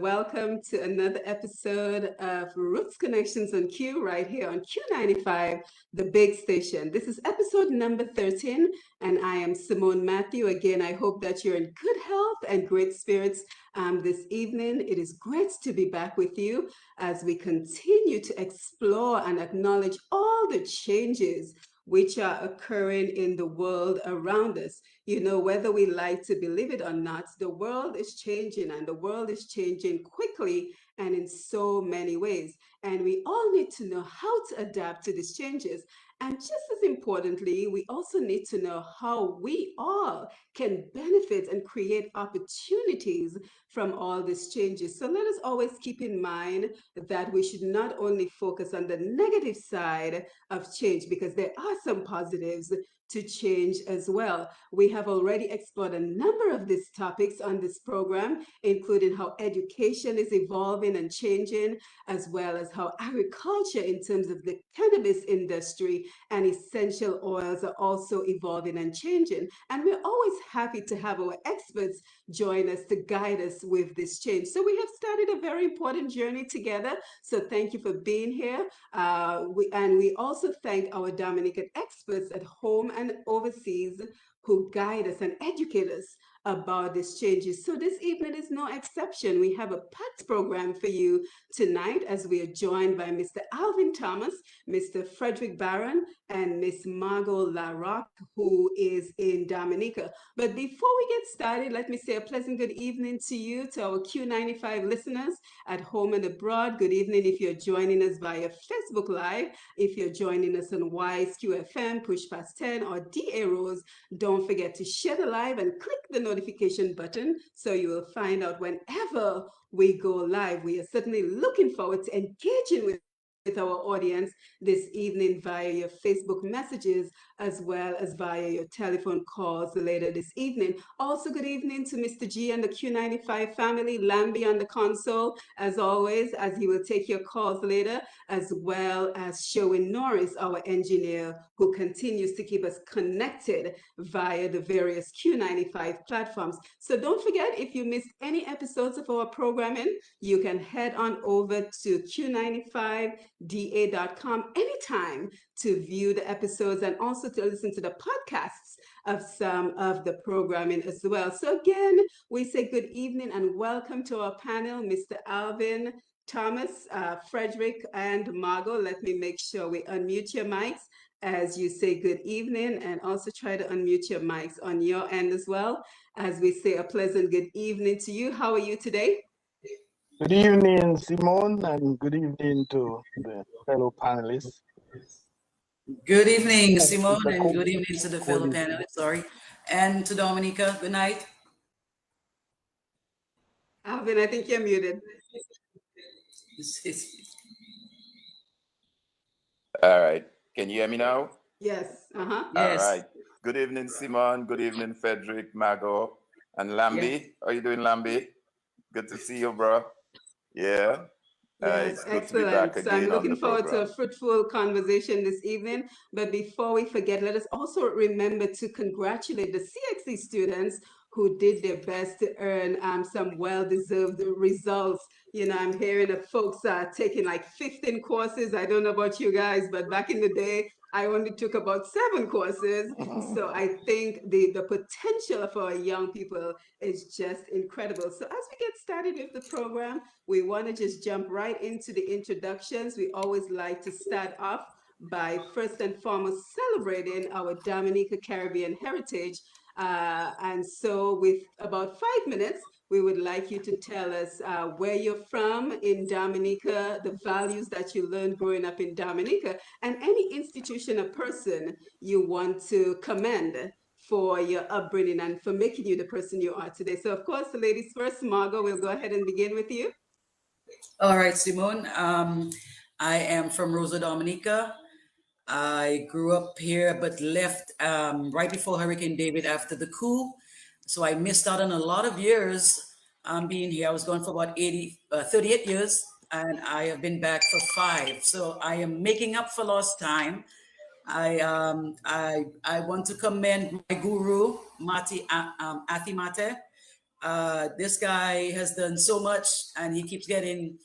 Welcome to another episode of Roots Connections on Q right here on Q95, the big station. This is episode number 13, and I am Simone Mathieu. Again, I hope that you're in good health and great spirits this evening. It is great to be back with you as we continue to explore and acknowledge all the changes which are occurring in the world around us. You know, whether we like to believe it or not, the world is changing and the world is changing quickly and in so many ways. And we all need to know how to adapt to these changes. And just as importantly, we also need to know how we all can benefit and create opportunities from all these changes. So let us always keep in mind that we should not only focus on the negative side of change, because there are some positives to change as well. We have already explored a number of these topics on this program, including how education is evolving and changing, as well as how agriculture, in terms of the cannabis industry and essential oils, are also evolving and changing. And we're always happy to have our experts join us to guide us with this change. So we have started a very important journey together. So thank you for being here. We also thank our Dominican experts at home and overseas who guide us and educate us about these changes. So this evening is no exception. We have a packed program for you tonight as we are joined by Mr. Alvin Thomas, Mr. Frederick Barron, and Miss Margaux LaRocque, who is in Dominica. But before we get started, let me say a pleasant good evening to you, to our Q95 listeners at home and abroad. Good evening if you're joining us via Facebook Live. If you're joining us on Wise QFM, Push Past 10, or DA Rose, don't forget to share the live and click the notification button so you will find out whenever we go live. We are certainly looking forward to engaging with our audience this evening via your Facebook messages as well as via your telephone calls later this evening. Also, good evening to Mr. G and the Q95 family, Lambie on the console, as always, as he will take your calls later, as well as Sherwin Norris, our engineer, who continues to keep us connected via the various Q95 platforms. So don't forget, if you missed any episodes of our programming, you can head on over to Q95da.com anytime to view the episodes and also to listen to the podcasts of some of the programming as well. So again, we say good evening and welcome to our panel, Mr. Alvin Thomas, Frederick, and Margaux. Let me make sure we unmute your mics as you say good evening, and also try to unmute your mics on your end as well as we say a pleasant good evening to you. How are you today? Good evening, Simone, and good evening to the fellow panelists. Good evening, Simone, and good evening to the fellow panelists, sorry. And to Dominica, good night. Alvin, I think you're muted. All right. Can you hear me now? Yes. Uh-huh. Yes. All right. Good evening, Simone. Good evening, Frederick, Margaux, and Lambie. Yes. How you doing, Lambie? Good to see you, bro. Yeah. Yes, It's good excellent. to be back So again I'm on looking the forward to a program. fruitful conversation this evening. But before we forget, let us also remember to congratulate the CXC students who did their best to earn some well-deserved results. You know, I'm hearing of folks taking like 15 courses. I don't know about you guys, but back in the day, I only took about 7 courses. So I think the potential for our young people is just incredible. So as we get started with the program, we want to just jump right into the introductions. We always like to start off by first and foremost celebrating our Dominica Caribbean heritage. And so with about 5 minutes, we would like you to tell us where you're from in Dominica, the values that you learned growing up in Dominica, and any institution or person you want to commend for your upbringing and for making you the person you are today. So of course, the ladies first. Margaux, we'll go ahead and begin with you. All right, Simone. I am from Rosa Dominica. I grew up here but left right before Hurricane David after the coup. So I missed out on a lot of years being here. I was gone for about 38 years, and I have been back for 5. So I am making up for lost time. I want to commend my guru, Athi Mate, This guy has done so much, and he keeps getting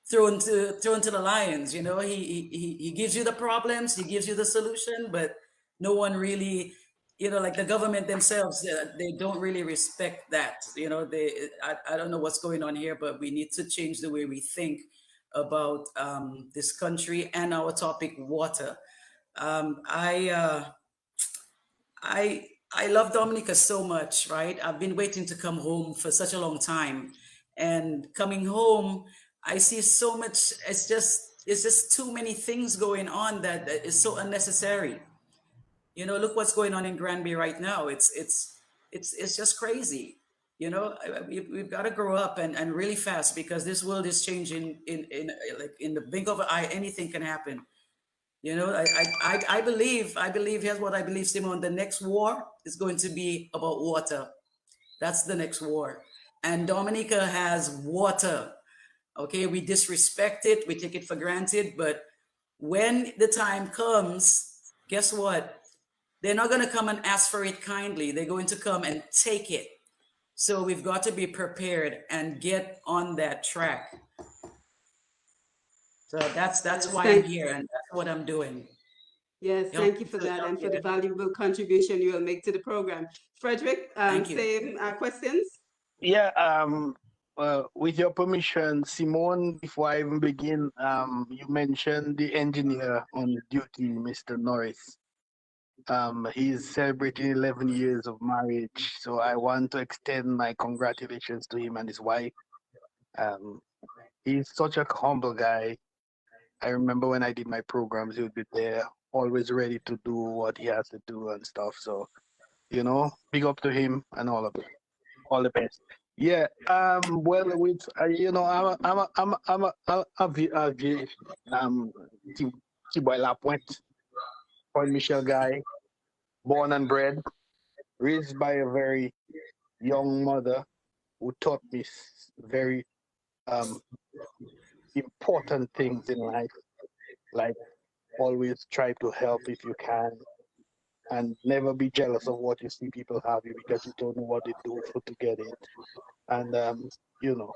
thrown to the lions. You know, he gives you the problems, he gives you the solution, but no one really, you know, like the government themselves, they don't really respect that. You know, I don't know what's going on here, but we need to change the way we think about this country and our topic, water. Um, I uh, I love Dominica so much, right? I've been waiting to come home for such a long time, and coming home, I see so much. It's just too many things going on that is so unnecessary. You know, look what's going on in Granby right now. It's just crazy. You know, we've got to grow up and really fast, because this world is changing in like in the blink of an eye. Anything can happen. You know, I believe, here's what I believe, Simone. The next war is going to be about water. That's the next war. And Dominica has water. Okay, we disrespect it, we take it for granted, but when the time comes, guess what? They're not going to come and ask for it kindly. They're going to come and take it. So we've got to be prepared and get on that track. So that's Yes, why I'm here, and that's what I'm doing. yes, thank you for that and for the valuable contribution you will make to the program. Frederick, Thank you. same questions? Yeah, with your permission, Simone, before I even begin, you mentioned the engineer on duty, Mr. Norris. He's celebrating 11 years of marriage, so I want to extend my congratulations to him and his wife. Um, he's such a humble guy. I remember when I did my programs, he would be there, always ready to do what he has to do and stuff. So, big up to him and all of it. All the best. Yeah. Well, with um, Tiboy Lapointe, Point Michel guy, born and bred, raised by a very young mother who taught me very um important things in life, like always try to help if you can, and never be jealous of what you see people have you because you don't know what they do for to get it. And you know,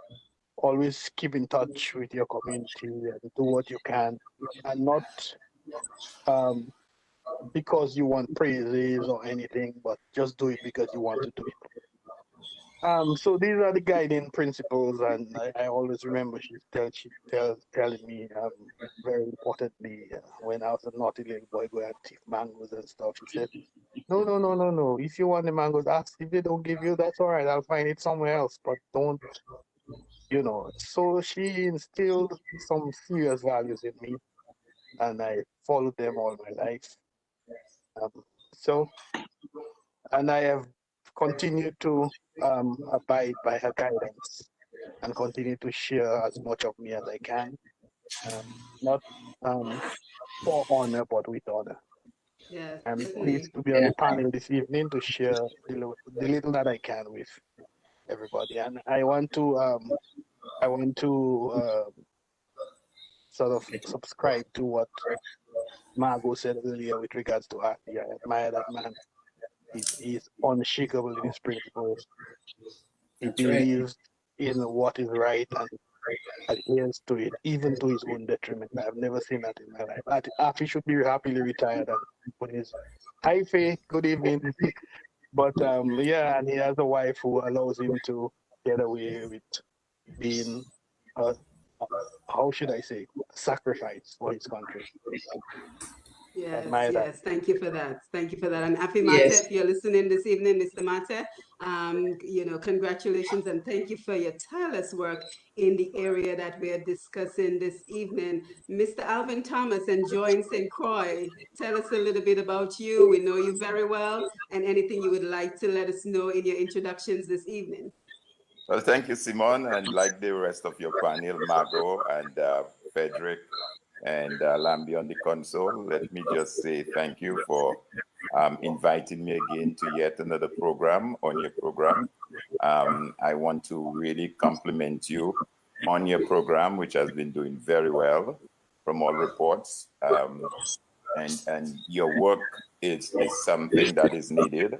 always keep in touch with your community and do what you can, and not um, because you want praises or anything, but just do it because you want to do it. So these are the guiding principles, and I always remember telling me very importantly when I was a naughty little boy going to thief mangoes and stuff. She said, "No, no, no, no, no. If you want the mangoes, ask. If they don't give you, that's all right. I'll find it somewhere else. But don't, you know." So she instilled some serious values in me, and I followed them all my life. Um, so, and I have continued to abide by her guidance and continue to share as much of me as I can, not um, for honor, but with honor. Yes, I'm pleased definitely. to be on the panel this evening to share the little that I can with everybody. And I want to sort of subscribe to what Margaux said earlier with regards to Artie. I admire that man. He's unshakable in his principles. He That's right. believes in what is right and adheres to it, even to his own detriment. I've never seen that in my life. Artie should be happily retired and put his hi Faye, good evening. But yeah, and he has a wife who allows him to get away with being a, how should I say, sacrifice for his country. I Yes, admire that. yes. Thank you for that. Thank you for that. And Afi Mate, Yes. if you're listening this evening, Mr. Mate, congratulations and thank you for your tireless work in the area that we are discussing this evening. Mr. Alvin Thomas enjoying St. Croix, tell us a little bit about you. We know you very well, and anything you would like to let us know in your introductions this evening. Well, thank you, Simone, and like the rest of your panel, Margaux and Frederick and Lambi on the console, let me just say thank you for inviting me again to yet another program on your program. I want to really compliment you on your program, which has been doing very well from all reports. And your work is something that is needed.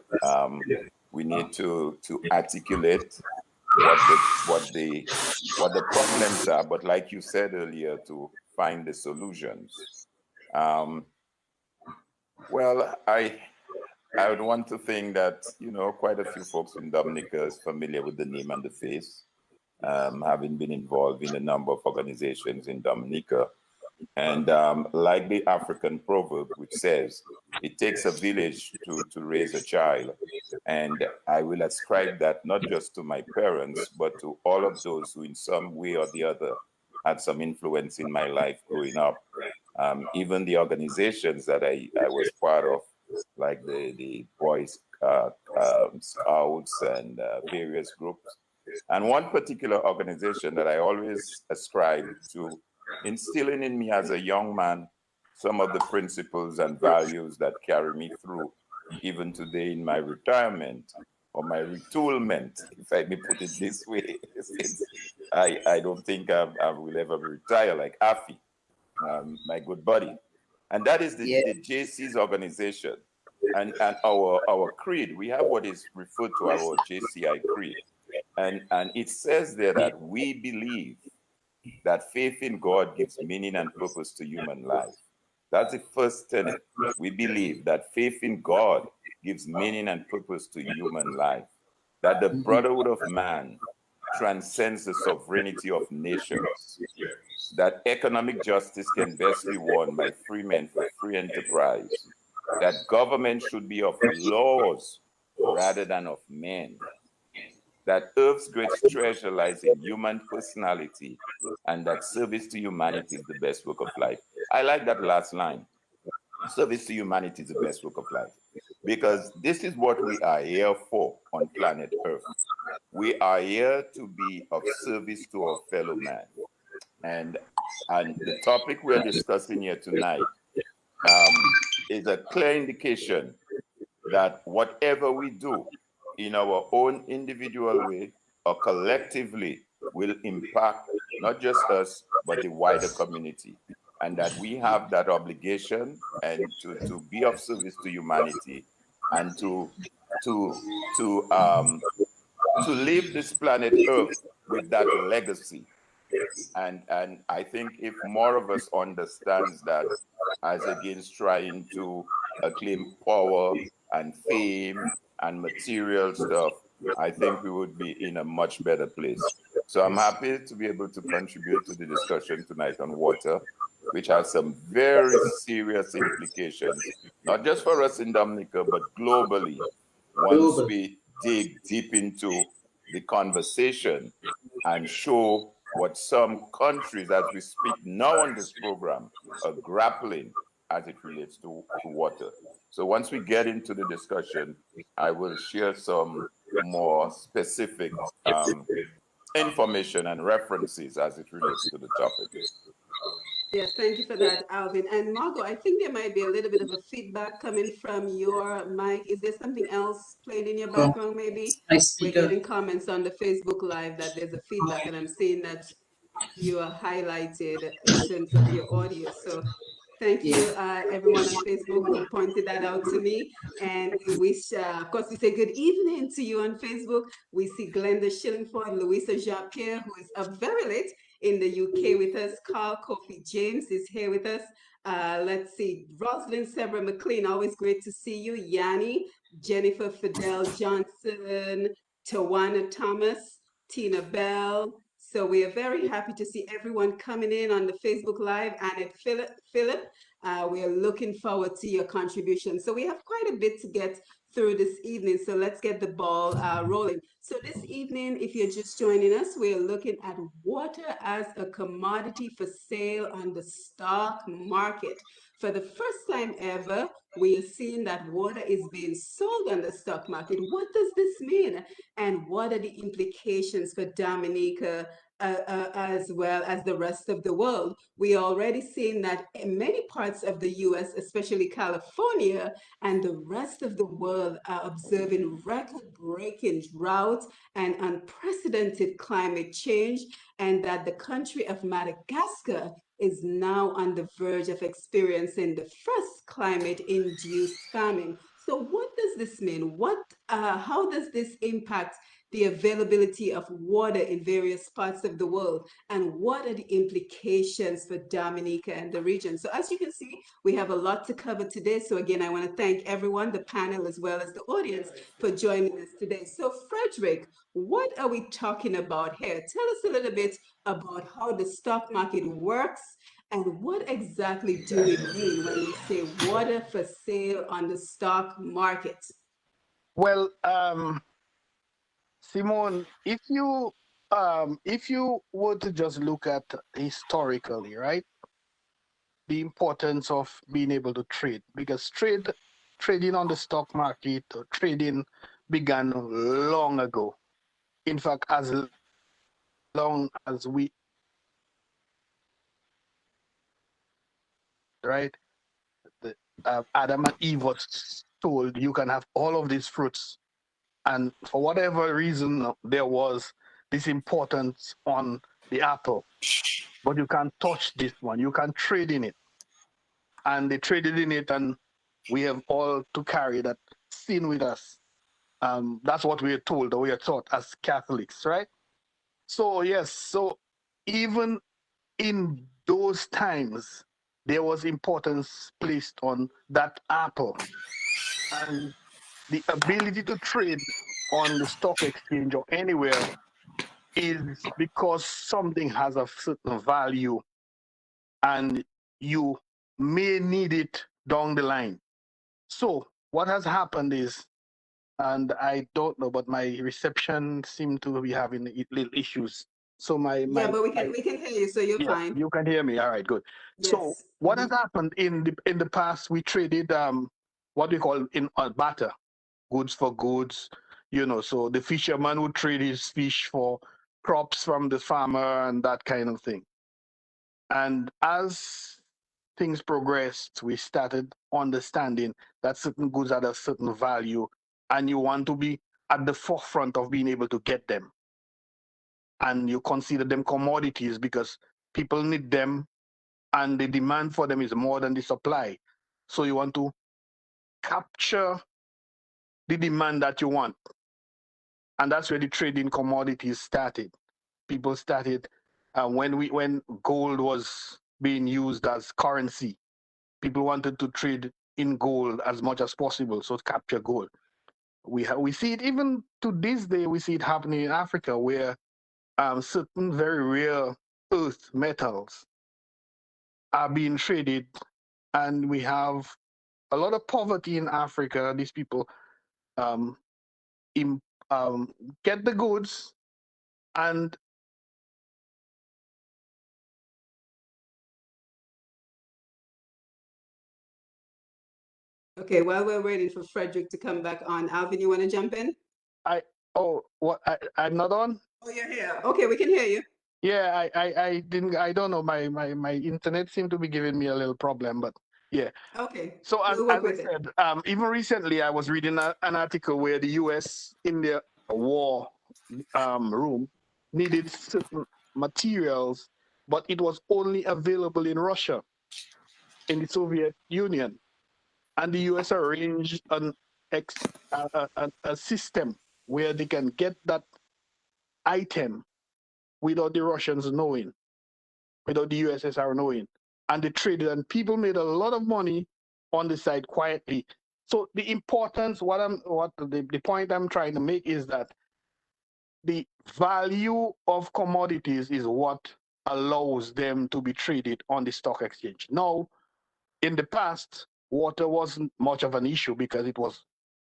We need to articulate what the problems are, but like you said earlier, to find the solutions. Well, I would want to think that, quite a few folks in Dominica is familiar with the name and the face, having been involved in a number of organizations in Dominica. And like the African proverb, which says, it takes a village to raise a child. And I will ascribe that not just to my parents, but to all of those who in some way or the other had some influence in my life growing up. Even the organizations that I was part of, like the Boys Scouts and various groups. And one particular organization that I always ascribe to instilling in me as a young man some of the principles and values that carry me through even today in my retirement or my retoolment, if I may put it this way, since I don't think I will ever retire like Afi, my good buddy. And that is the JC's organization. And our creed, we have what is referred to our JCI creed. And it says there that we believe that faith in God gives meaning and purpose to human life. That's the first tenet. We believe that faith in God gives meaning and purpose to human life, that the brotherhood of man transcends the sovereignty of nations, that economic justice can best be won by free men for free enterprise, that government should be of laws rather than of men, that Earth's great treasure lies in human personality, and that service to humanity is the best work of life. I like that last line. Service to humanity is the best work of life. Because this is what we are here for on planet Earth. We are here to be of service to our fellow man. And the topic we're discussing here tonight is a clear indication that whatever we do in our own individual way or collectively will impact not just us, but the wider community. And that we have that obligation and to be of service to humanity and to leave this planet Earth with that legacy. And I think if more of us understands that, as against trying to claim power and fame and material stuff, I think we would be in a much better place. So I'm happy to be able to contribute to the discussion tonight on water, which has some very serious implications, not just for us in Dominica, but globally, once we dig deep into the conversation and show what some countries, as we speak now on this program, are grappling as it relates to water. So once we get into the discussion, I will share some more specific information and references as it relates to the topic. Yes, thank you for that, Alvin. And Margaux, I think there might be a little bit of a feedback coming from your mic. Is there something else playing in your background, maybe? We're getting comments on the Facebook Live that there's a feedback, and I'm seeing that you are highlighted in terms of your audio. So thank you, everyone on Facebook who pointed that out to me. And we wish, of course, we say good evening to you on Facebook. We see Glenda Shillingford, Louisa Jacques-Pierre, who is up very late in the UK with us. Carl Kofi James is here with us. Let's see, Rosalind Sebra McLean, always great to see you. Yanni, Jennifer Fidel Johnson, Tawana Thomas, Tina Bell. So we are very happy to see everyone coming in on the Facebook Live. And Philip, we are looking forward to your contribution. So we have quite a bit to get through this evening. So let's get the ball rolling. So this evening, if you're just joining us, we're looking at water as a commodity for sale on the stock market. For the first time ever, we are seeing that water is being sold on the stock market. What does this mean? And what are the implications for Dominica as well as the rest of the world? We are already seeing that in many parts of the US, especially California, and the rest of the world are observing record-breaking droughts and unprecedented climate change, and that the country of Madagascar is now on the verge of experiencing the first climate-induced famine. So what does this mean? How does this impact the availability of water in various parts of the world, and what are the implications for Dominica and the region. So as you can see, we have a lot to cover today. So again, I want to thank everyone, the panel as well as the audience, for joining us today. So Frederick, what are we talking about here? Tell us a little bit about how the stock market works and what exactly do we mean when we say water for sale on the stock market? Well, Simone, if you were to just look at historically, right, the importance of being able to trade, because trading on the stock market or trading began long ago. In fact, as long as we, right, the, Adam and Eve was told you can have all of these fruits, and for whatever reason there was this importance on the apple, but you can't touch this one, you can trade in it, and they traded in it, and we have all to carry that sin with us. That's what we are told, or we are taught as Catholics, right? So yes, so even in those times there was importance placed on that apple, and the ability to trade on the stock exchange or anywhere is because something has a certain value and you may need it down the line. So what has happened is, and I don't know, but my reception seemed to be having little issues. So Yeah, but we can hear you, so you're yeah, fine. you can hear me. All right, good. So Yes. what has happened in the past? We traded what we call in barter, goods for goods. You know, so the fisherman would trade his fish for crops from the farmer and that kind of thing. And as things progressed, we started understanding that certain goods had a certain value, and you want to be at the forefront of being able to get them. And you consider them commodities because people need them, and the demand for them is more than the supply. So you want to capture the demand that you want. And that's where the trading commodities started. People started when gold was being used as currency. People wanted to trade in gold as much as possible, so to capture gold. We see it even to this day. We see it happening in Africa, where certain very rare earth metals are being traded, and we have a lot of poverty in Africa. These people um, im- um, get the goods, and Okay, while we're waiting for Frederick to come back on, Alvin, you want to jump in? I oh what I'm not on. Oh, you're here. Okay, we can hear you. Yeah, I didn't. I don't know. My internet seemed to be giving me a little problem, but yeah. Okay, So we'll as work I with it. said, even recently I was reading an article where the U.S. in their war room needed certain materials, but it was only available in Russia, in the Soviet Union, and the U.S. arranged a system where they can get that item without the Russians knowing, without the USSR knowing, and they traded, and people made a lot of money on the side quietly. So the importance, the point I'm trying to make is that the value of commodities is what allows them to be traded on the stock exchange. Now, in the past, water wasn't much of an issue because it was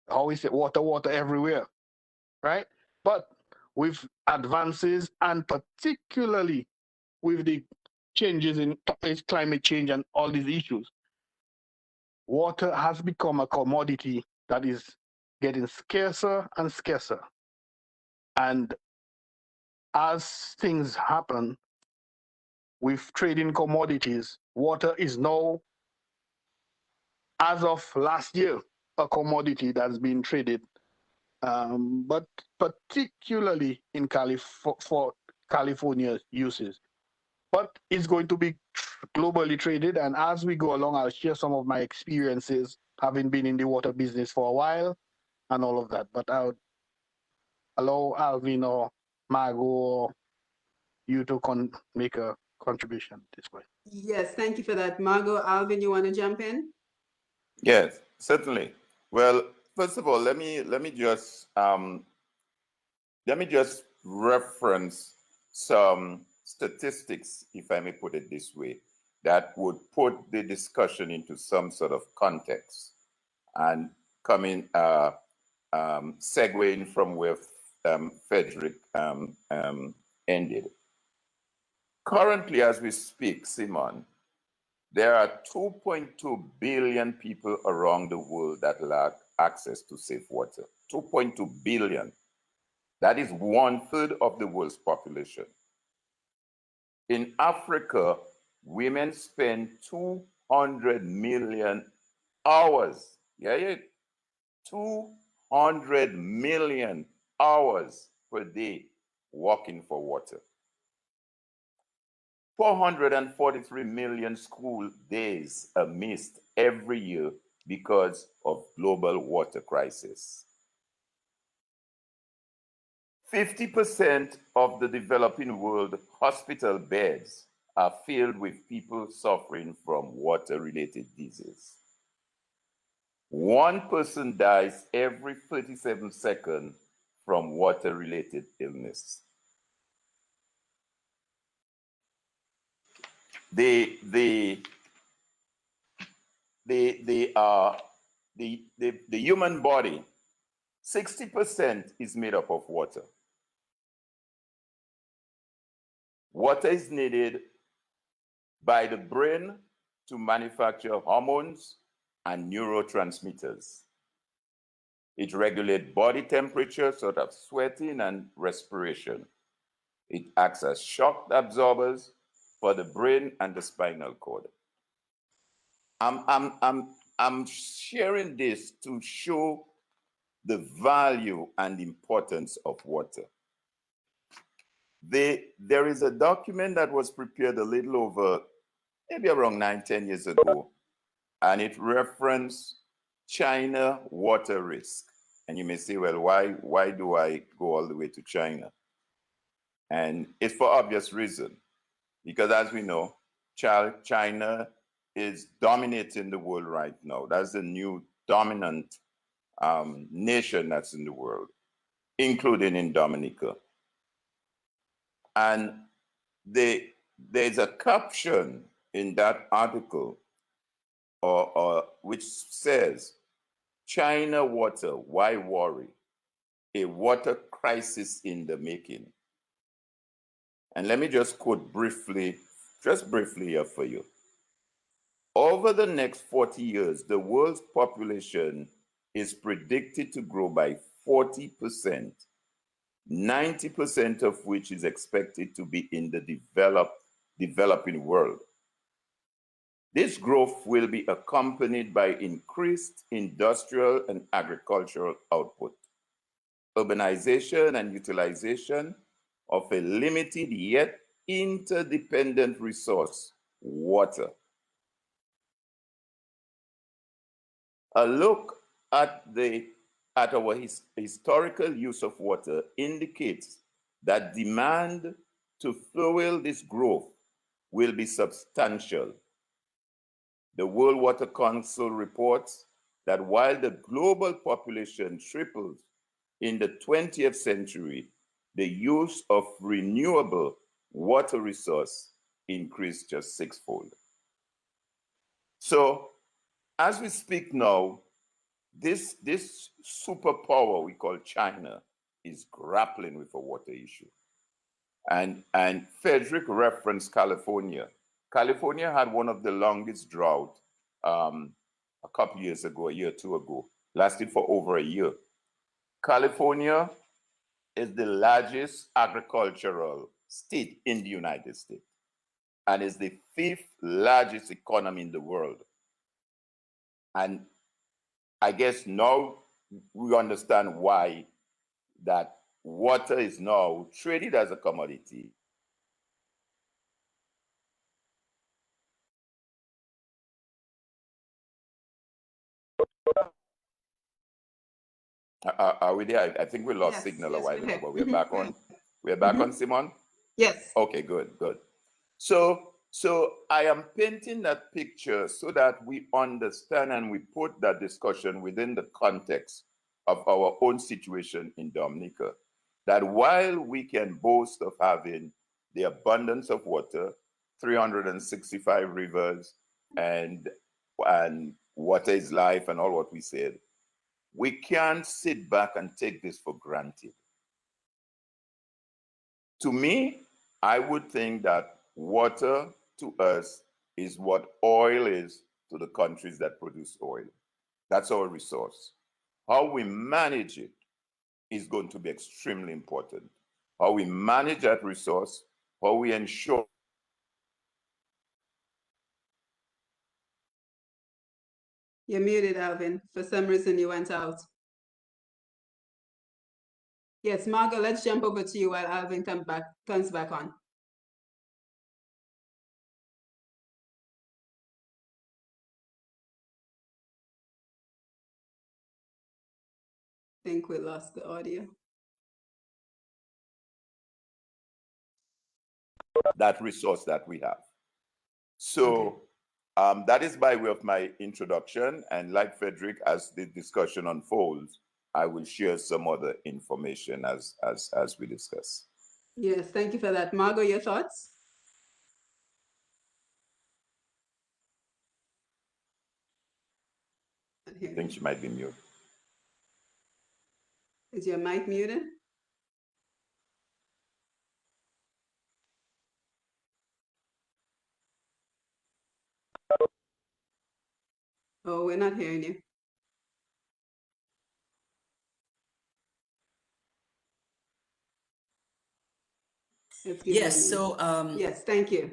always water everywhere, right? But with advances, and particularly with the changes in climate change and all these issues, water has become a commodity that is getting scarcer and scarcer. And as things happen with trading commodities, water is now, as of last year, a commodity that's being traded, but particularly in for California uses. But it's going to be globally traded. And as we go along, I'll share some of my experiences having been in the water business for a while and all of that. But allow Alvin or Margot or you to make a contribution this way. Yes, thank you for that. Margot, Alvin, you want to jump in? Yes, certainly. Well, first of all, let me just reference some statistics, if I may put it this way, that would put the discussion into some sort of context and coming segueing from where Frederick ended. Currently, as we speak, Simone, there are 2.2 billion people around the world that lack access to safe water. 2.2 billion. That is 1/3 of the world's population. In Africa, women spend 200 million hours. Yeah, 200 million hours per day walking for water. 443 million school days are missed every year because of global water crisis. 50% of the developing world hospital beds are filled with people suffering from water-related disease. One person dies every 37 seconds from water-related illness. The human body, 60% is made up of water. Water is needed by the brain to manufacture hormones and neurotransmitters. It regulates body temperature, sort of sweating and respiration. It acts as shock absorbers for the brain and the spinal cord. I'm sharing this to show the value and importance of water. There is a document that was prepared a little over, maybe around 9-10 years ago, and it referenced China water risk. And you may say, well, why do I go all the way to China? And it's for obvious reason, because as we know, China is dominating the world right now. That's the new dominant nation that's in the world, including in Dominica. And there's a caption in that article which says, China water, why worry? A water crisis in the making. And let me just quote briefly here for you. Over the next 40 years, the world's population is predicted to grow by 40%, 90% of which is expected to be in the developing world. This growth will be accompanied by increased industrial and agricultural output, urbanization and utilization of a limited yet interdependent resource, water. A look at our historical use of water indicates that demand to fuel this growth will be substantial. The World Water Council reports that while the global population triples in the 20th century, the use of renewable water resource increased just sixfold. So as we speak now, this superpower we call China is grappling with a water issue. And Frederick referenced California. California had one of the longest drought a couple years ago, a year or two ago, lasted for over a year. California is the largest agricultural state in the United States and is the 5th largest economy in the world. And I guess now we understand why that water is now traded as a commodity. Are we there? I think we lost Yes, signal a yes, while we're ago, here. but we're back on. We're back on, Simone? Yes. Okay, good, good. So I am painting that picture so that we understand and we put that discussion within the context of our own situation in Dominica. That while we can boast of having the abundance of water, 365 rivers, and water is life and all what we said, we can't sit back and take this for granted. To me, I would think that water to us is what oil is to the countries that produce oil. That's our resource. How we manage it is going to be extremely important. How we manage that resource, how we ensure. You're muted, Alvin. For some reason, you went out. Yes, Margaux, let's jump over to you while Alvin comes back on. I think we lost the audio. That resource that we have. So that is by way of my introduction. And like Frederick, as the discussion unfolds, I will share some other information as we discuss. Yes, thank you for that. Margaux, your thoughts? I think she might be muted. Is your mic muted? Oh, we're not hearing you. Yes, so yes, thank you.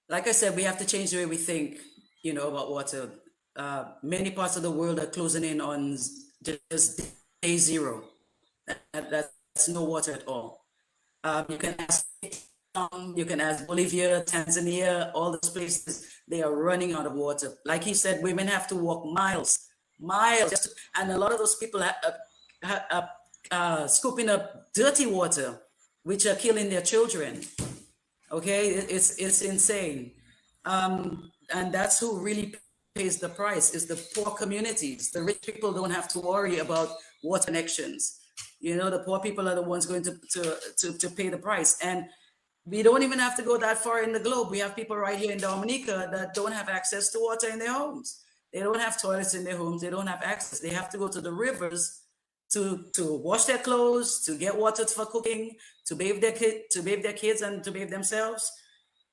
Like I said, we have to change the way we think, about water. Many parts of the world are closing in on just day zero. That's no water at all. You can ask Bolivia, Tanzania, all those places, they are running out of water. Like he said, women have to walk miles, and a lot of those people are scooping up dirty water, which are killing their children. Okay, it's insane. And that's who really pays the price, is the poor communities. The rich people don't have to worry about water connections. The poor people are the ones going to pay the price. And we don't even have to go that far in the globe. We have people right here in Dominica that don't have access to water in their homes. They don't have toilets in their homes. They don't have access. They have to go to the rivers to wash their clothes, to get water for cooking, to bathe their kids and to bathe themselves.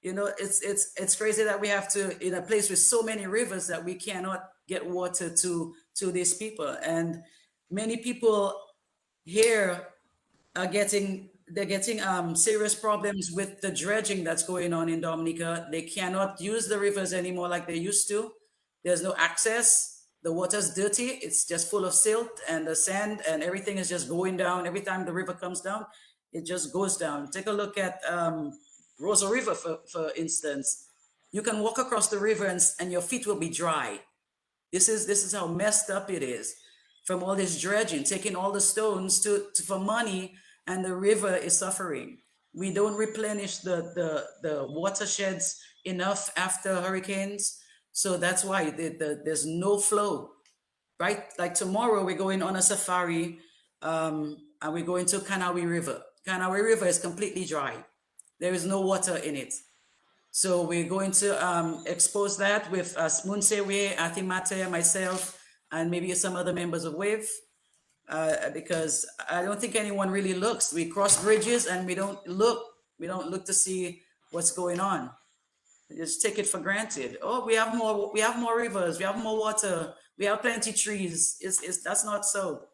It's crazy that we have to, in a place with so many rivers, that we cannot get water to these people. And many people here are getting serious problems with the dredging that's going on in Dominica. They cannot use the rivers anymore like they used to. There's no access. The water's dirty. It's just full of silt and the sand, and everything is just going down. Every time the river comes down, it just goes down. Take a look at Rosa River, for instance. You can walk across the river and your feet will be dry. This is how messed up it is from all this dredging, taking all the stones for money, and the river is suffering. We don't replenish the watersheds enough after hurricanes. So that's why there's no flow, right? Like tomorrow we're going on a safari and we're going to Kanawi River. Kanawi River is completely dry. There is no water in it. So we're going to expose that with Munsewe, Athimate, myself, and maybe some other members of WAVE, because I don't think anyone really looks. We cross bridges and we don't look. We don't look to see what's going on. We just take it for granted. Oh, we have more rivers, we have more water, we have plenty trees. That's not so.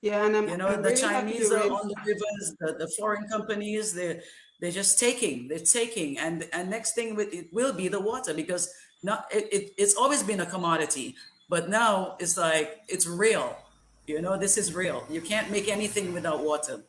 Yeah, and I'm the really Chinese are on the rivers, the foreign companies, they're just taking, and next thing it will be the water, because it's always been a commodity, but now it's like it's real. This is real. You can't make anything without water.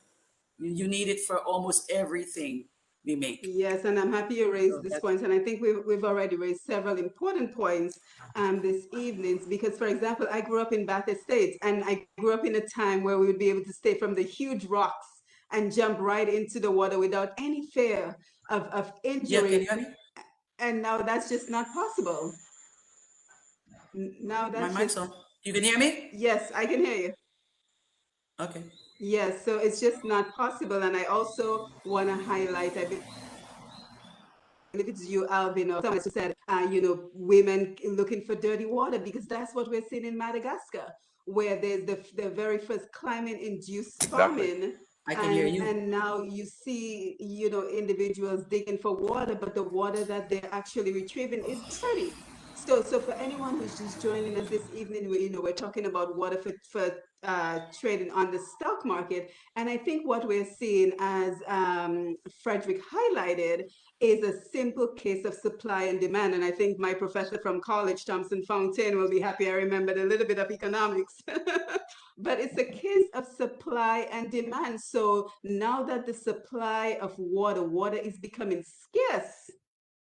You need it for almost everything. we make. Yes, and I'm happy you raised So this that's point, and I think we've already raised several important points this evening. Because, for example, I grew up in Bath Estates, and I grew up in a time where we would be able to stay from the huge rocks and jump right into the water without any fear of yeah. Can you injury. hear me? And now that's just not possible. Now My that's mic's just, on. You can hear me? yes, I can hear you. Okay. Yes, so it's just not possible. And I also want to highlight, I believe it's you, Alvin, or someone else who said, women looking for dirty water, because that's what we're seeing in Madagascar, where there's the very first climate-induced Exactly. farming, I can hear you. and now you see, individuals digging for water, but the water that they're actually retrieving is dirty. So for anyone who's just joining us this evening, we're talking about water for trading on the stock market, and I think what we're seeing, as Frederick highlighted, is a simple case of supply and demand. And I think my professor from college, Thompson Fountain, will be happy I remembered a little bit of economics. But it's a case of supply and demand. So now that the supply of water is becoming scarce,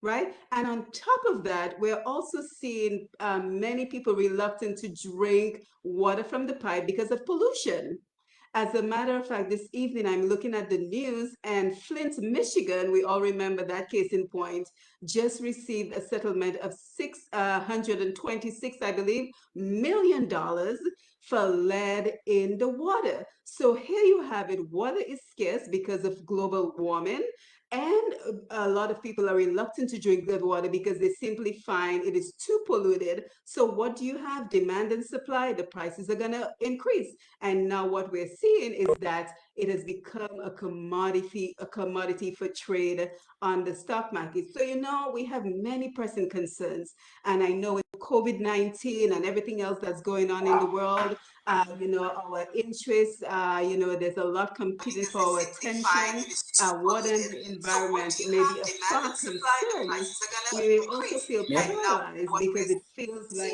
right? And on top of that, we're also seeing many people reluctant to drink water from the pipe because of pollution. As a matter of fact, this evening I'm looking at the news, and Flint, Michigan, we all remember that case in point, just received a settlement of 626, I believe, $1 million for lead in the water. So here you have it. Water is scarce because of global warming, and a lot of people are reluctant to drink good water because they simply find it is too polluted. So what do you have? Demand and supply. The prices are going to increase. And now what we're seeing is that it has become a commodity for trade on the stock market. So, we have many pressing concerns. And I know with COVID-19 and everything else that's going on in the world, our interests, there's a lot competing for our attention. Water and the environment may be of far concern. We may also feel Yep. paralyzed because it feels like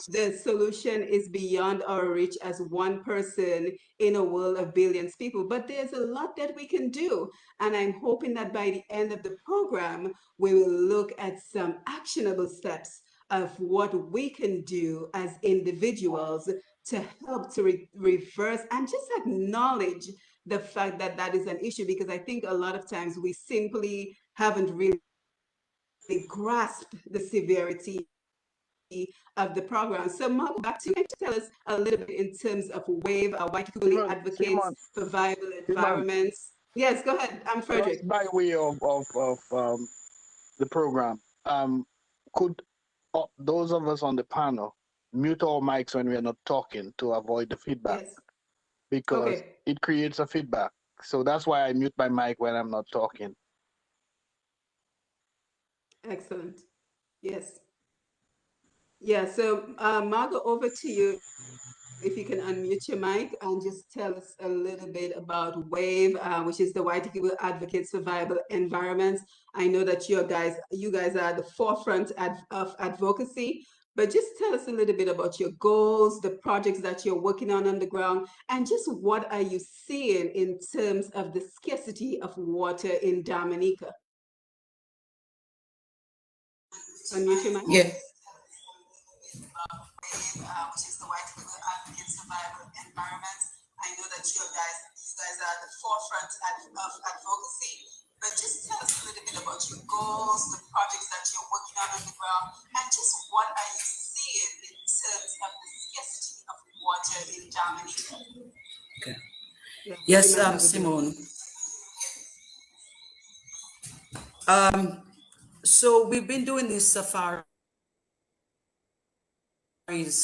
the solution is beyond our reach as one person in a world of billions of people. But there's a lot that we can do. And I'm hoping that by the end of the program, we will look at some actionable steps of what we can do as individuals to help to reverse and just acknowledge the fact that that is an issue, because I think a lot of times we simply haven't really grasped the severity of the program. So, Mark, back to you. Can you tell us a little bit in terms of WAVE, White Equally Advocates for Viable Simone, Environments? Yes, go ahead. I'm Frederick. just by way of the program, could those of us on the panel mute our mics when we are not talking to avoid the feedback, Yes. because Okay. it creates a feedback. So that's why I mute my mic when I'm not talking. Excellent. Yes. Yeah. So, Margot, over to you. If you can unmute your mic and just tell us a little bit about WAVE, which is the White Equal Advocates for Viable Environments. I know that you guys are at the forefront of advocacy, but just tell us a little bit about your goals, the projects that you're working on the ground, and just what are you seeing in terms of the scarcity of water in Dominica. Unmute your mic. Yeah. Which is the White Equal Advocates for Viable Environments. I know that you guys are at the forefront of advocacy, but just tell us a little bit about your goals, the projects that you're working on the ground, and just what are you seeing in terms of the scarcity of water in Dominica. Okay. Yeah, Yes, you might have a break. Simone. So we've been doing these safaris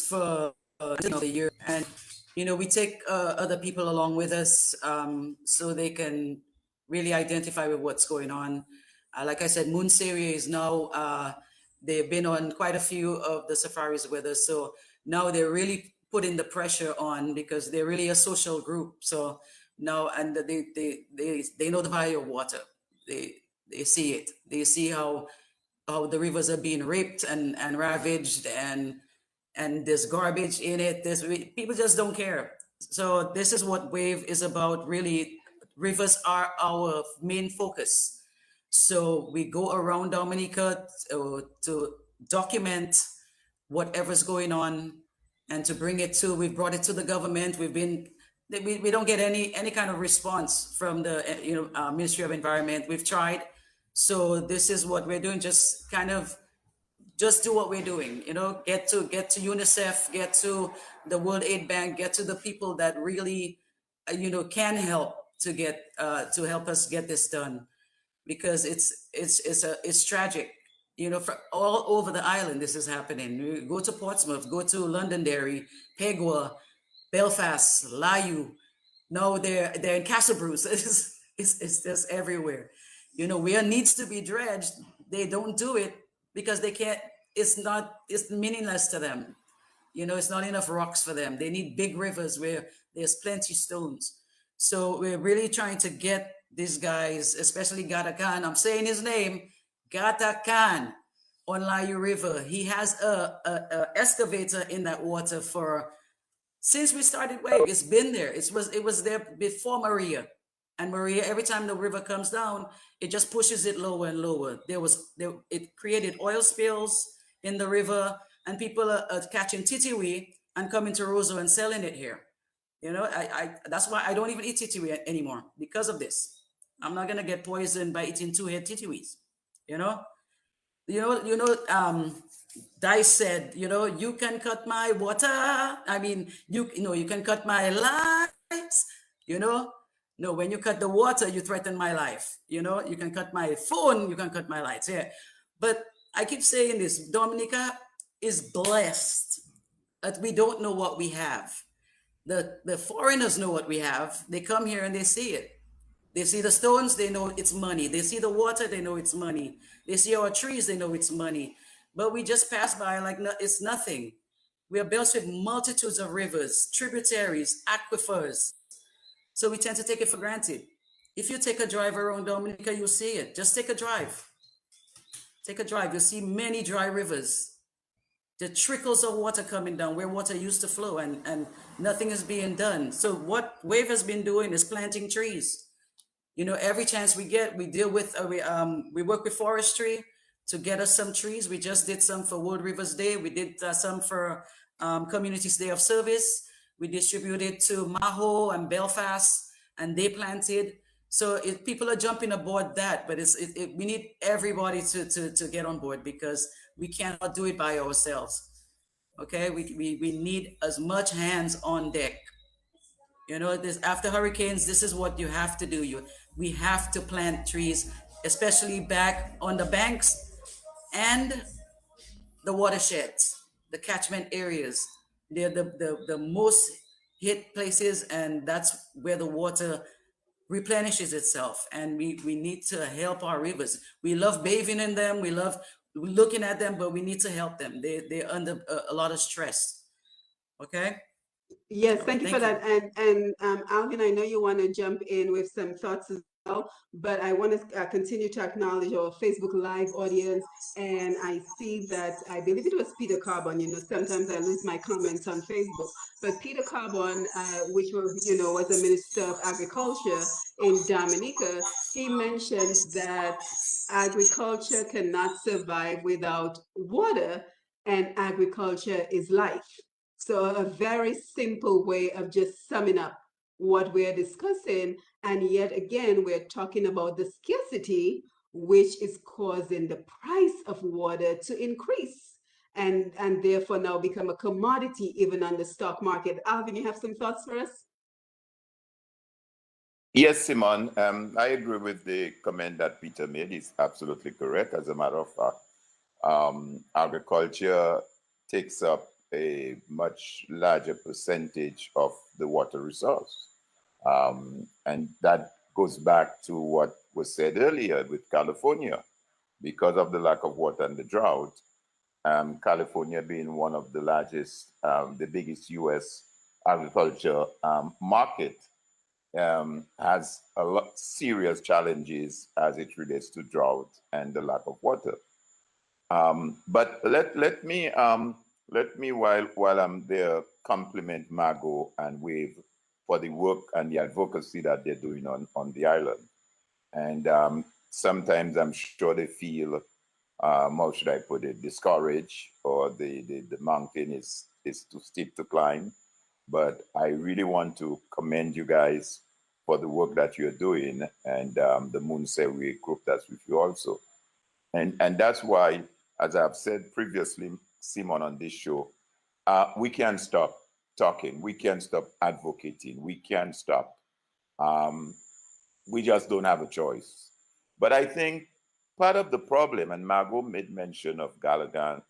for the year, and we take other people along with us, so they can really identify with what's going on. Like I said, Moon Seria is now, they've been on quite a few of the safaris with us, so now they're really putting the pressure on because they're really a social group. So now, and they know the value of water. They see it. They see how the rivers are being raped and ravaged, and there's garbage in it. People just don't care. So this is what WAVE is about, really rivers are our main focus. So we go around Dominica to document whatever's going on and to bring it to, we've brought it to the government. We don't get any kind of response from the Ministry of Environment. We've tried. So this is what we're doing, just kind of just do what we're doing, get to UNICEF, get to the World Aid Bank, get to the people that really can help to help us get this done, because it's tragic. For all over the island this is happening. You go to Portsmouth, go to Londonderry, Pegua, Belfast, Layou. No, they're in Castle Bruce. It's just everywhere. Where needs to be dredged, they don't do it because they can't. It's meaningless to them. It's not enough rocks for them. They need big rivers where there's plenty stones. So we're really trying to get these guys, especially Gata Khan. I'm saying his name, Gata Khan, on Layou River. He has a excavator in that water since we started wave. It's been there. It was there before Maria. And Maria, every time the river comes down, it just pushes it lower and lower. It created oil spills in the river, and people are catching titiwi and coming to Roseau and selling it here. That's why I don't even eat titiwi anymore, because of this. I'm not gonna get poisoned by eating two-head titiwis. Dice said, you can cut my water. I mean, you can cut my lights. No, when you cut the water, you threaten my life. You can cut my phone, you can cut my lights. Yeah, but I keep saying this: Dominica is blessed that we don't know what we have. The foreigners know what we have. They come here and they see it. They see the stones, they know it's money. They see the water, they know it's money. They see our trees, they know it's money. But we just pass by like it's nothing. We are built with multitudes of rivers, tributaries, aquifers. So we tend to take it for granted. If you take a drive around Dominica, you'll see it. Just take a drive. Take a drive. You'll see many dry rivers. The trickles of water coming down where water used to flow, and nothing is being done. So what WAVE has been doing is planting trees. Every chance we get, we deal with, we work with forestry to get us some trees. We just did some for World Rivers Day. We did some for Communities Day of Service. We distributed to Margaux and Belfast, and they planted. So people are jumping aboard that, but we need everybody to get on board, because we cannot do it by ourselves. Okay, we need as much hands on deck. This after hurricanes, this is what you have to do. We have to plant trees, especially back on the banks and the watersheds, the catchment areas. They're the most hit places, and that's where the water replenishes itself. And we need to help our rivers. We love bathing in them. We love looking at them, but we need to help them. They're under a lot of stress. Okay. Yes, thank you for that. And Alvin, I know you want to jump in with some thoughts as well, but I want to continue to acknowledge our Facebook Live audience. And I see that, I believe it was Peter Carbon. Sometimes I lose my comments on Facebook, but Peter Carbon, which was a Minister of Agriculture in Dominica, he mentions that agriculture cannot survive without water, and agriculture is life. So a very simple way of just summing up what we're discussing. And yet again, we're talking about the scarcity, which is causing the price of water to increase and therefore now become a commodity even on the stock market. Alvin, you have some thoughts for us? Yes, Simone, I agree with the comment that Peter made. He's absolutely correct. As a matter of fact, agriculture takes up a much larger percentage of the water resource. And that goes back to what was said earlier with California. Because of the lack of water and the drought, California being one of the largest, the biggest US agriculture market, has a lot serious challenges as it relates to drought and the lack of water. But let me while I'm there compliment Margaux and WAVE for the work and the advocacy that they're doing on the island. And sometimes I'm sure they feel, how should I put it, discouraged, or the mountain is too steep to climb. But I really want to commend you guys for the work that you're doing, and the Moonsewe group that's with you also. And that's why, as I've said previously, Simon, on this show, we can't stop talking. We can't stop advocating. We can't stop. We just don't have a choice. But I think part of the problem, and Margaux made mention of Galakan,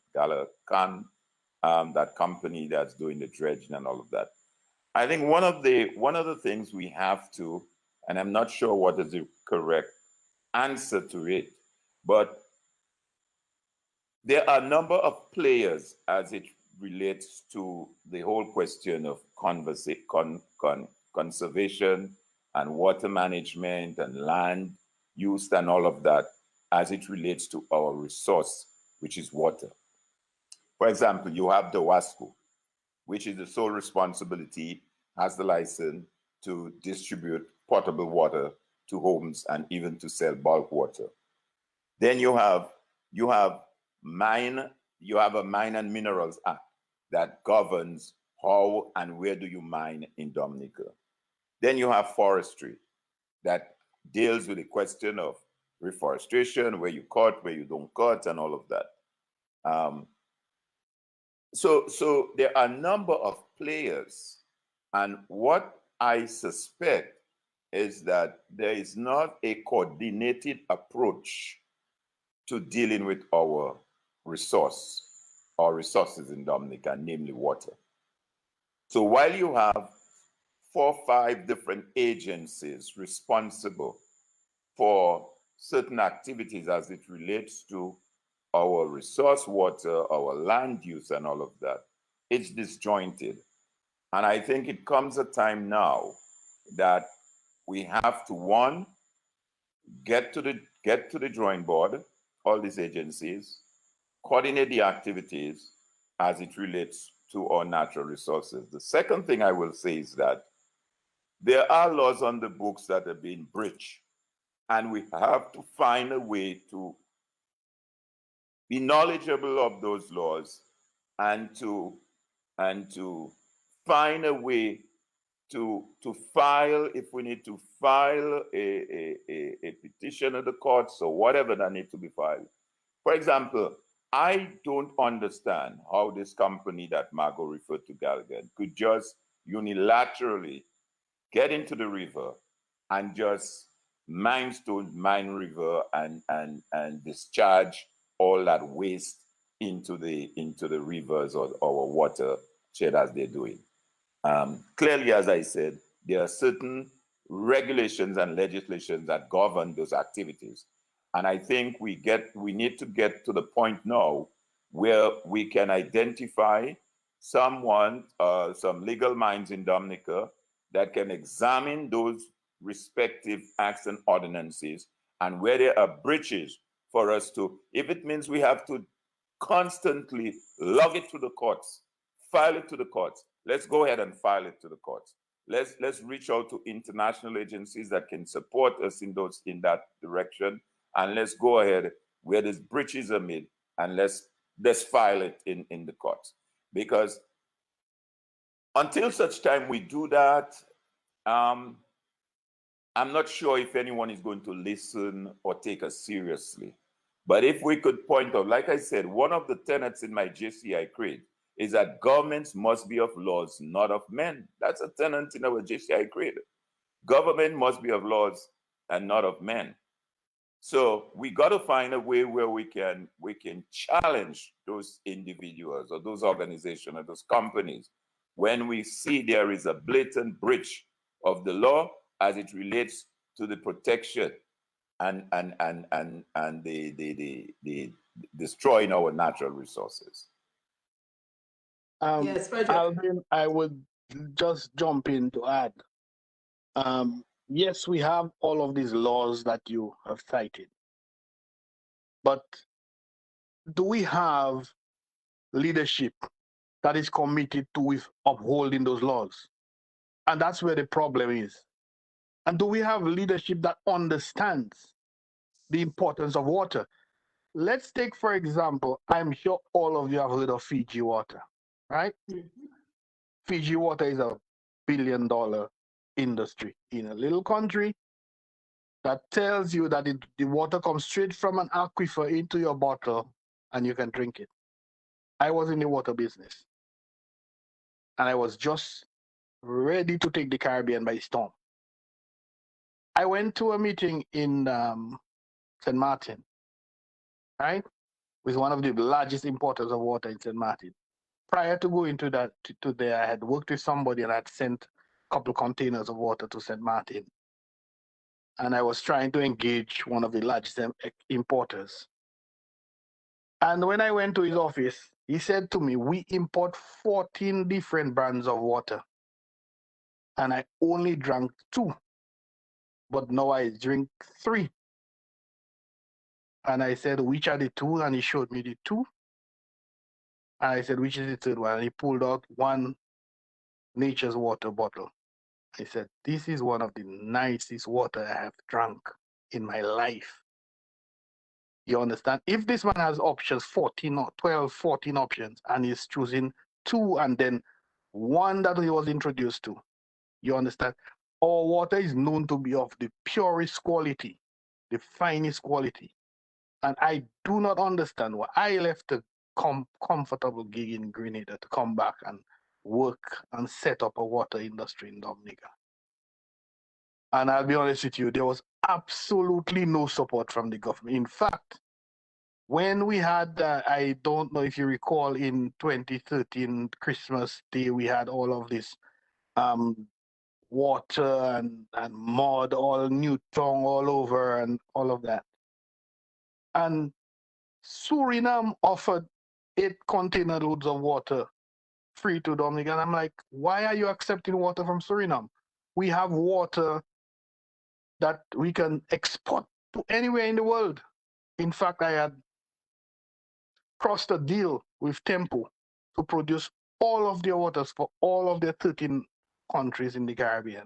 that company that's doing the dredging and all of that. I think one of the things we have to, and I'm not sure what is the correct answer to it, but there are a number of players as it relates to the whole question of conservation and water management and land use and all of that as it relates to our resource, which is water. For example, you have the WASCO, which is the sole responsibility, has the license to distribute potable water to homes and even to sell bulk water. Then you have a Mine and Minerals Act that governs how and where do you mine in Dominica. Then you have forestry that deals with the question of reforestation, where you cut, where you don't cut, and all of that. So there are a number of players, and what I suspect is that there is not a coordinated approach to dealing with our resources in Dominica, namely water. So while you have 4 or 5 different agencies responsible for certain activities as it relates to our resource water, our land use, and all of that, it's disjointed. And I think it comes a time now that we have to, one, get to the drawing board, all these agencies, coordinate the activities as it relates to our natural resources. The second thing I will say is that there are laws on the books that are being breached, and we have to find a way to be knowledgeable of those laws and to find a way to file, if we need to file a petition at the courts or whatever that needs to be filed. For example, I don't understand how this company that Margaux referred to, Galgan, could just unilaterally get into the river and just mine river and discharge all that waste into the rivers or our water shed as they're doing. Clearly, as I said, there are certain regulations and legislations that govern those activities. And I think we need to get to the point now where we can identify some legal minds in Dominica that can examine those respective acts and ordinances, and where there are breaches for us to, if it means we have to constantly log it to the courts, file it to the courts, let's go ahead and file it to the courts. Let's reach out to international agencies that can support us in that direction, and let's go ahead where these breaches are made, and let's file it in the courts. Because until such time we do that, I'm not sure if anyone is going to listen or take us seriously. But if we could point out, like I said, one of the tenets in my JCI creed is that governments must be of laws, not of men. That's a tenet in our JCI creed. Government must be of laws and not of men. So we got to find a way where we can challenge those individuals or those organizations or those companies when we see there is a blatant breach of the law as it relates to the protection and the destroying our natural resources. Yes, Frederick. Alvin, I would just jump in to add. Yes, we have all of these laws that you have cited, but do we have leadership that is committed to upholding those laws? And that's where the problem is. And do we have leadership that understands the importance of water? Let's take, for example, I'm sure all of you have heard of Fiji water, right? Mhm. Fiji water is a $1 billion industry in a little country that tells you that the water comes straight from an aquifer into your bottle and you can drink it. I was in the water business and I was just ready to take the Caribbean by storm. I went to a meeting in St. Martin, right? With one of the largest importers of water in St. Martin. Prior to going to that to there, I had worked with somebody and I had sent a couple of containers of water to St. Martin. And I was trying to engage one of the largest importers. And when I went to his office, he said to me, we import 14 different brands of water. And I only drank 2, but now I drink 3. And I said, which are the 2? And he showed me the 2. And I said, which is the third one? And he pulled out one Nature's Water bottle. He said, this is one of the nicest water I have drunk in my life. You understand? If this man has options, 14 or 12, 14 options, and he's choosing 2 and then 1 that he was introduced to, you understand? Our water is known to be of the purest quality, the finest quality. And I do not understand why I left a comfortable gig in Grenada to come back and work and set up a water industry in Dominica. And I'll be honest with you, there was absolutely no support from the government. In fact, when we had, I don't know if you recall, in 2013, Christmas Day, we had all of this water and mud, all Newton all over and all of that. And Suriname offered 8 container loads of water free to Dominica. And I'm like, why are you accepting water from Suriname? We have water that we can export to anywhere in the world. In fact, I had crossed a deal with Tempo to produce all of their waters for all of their 13 countries in the Caribbean.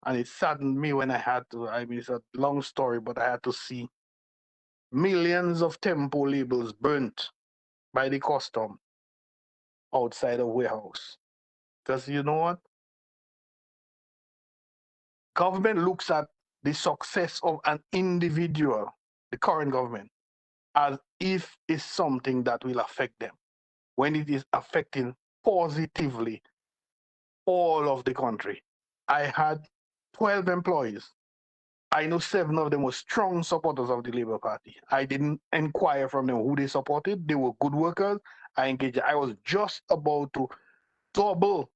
And it saddened me when I had to, I mean, it's a long story, but I had to see millions of Tempo labels burnt by the custom outside a warehouse. Because you know what? Government looks at the success of an individual, the current government, as if it's something that will affect them, when it is affecting positively all of the country. I had 12 employees. I know 7 of them were strong supporters of the Labour Party. I didn't inquire from them who they supported. They were good workers. I engaged. I was just about to double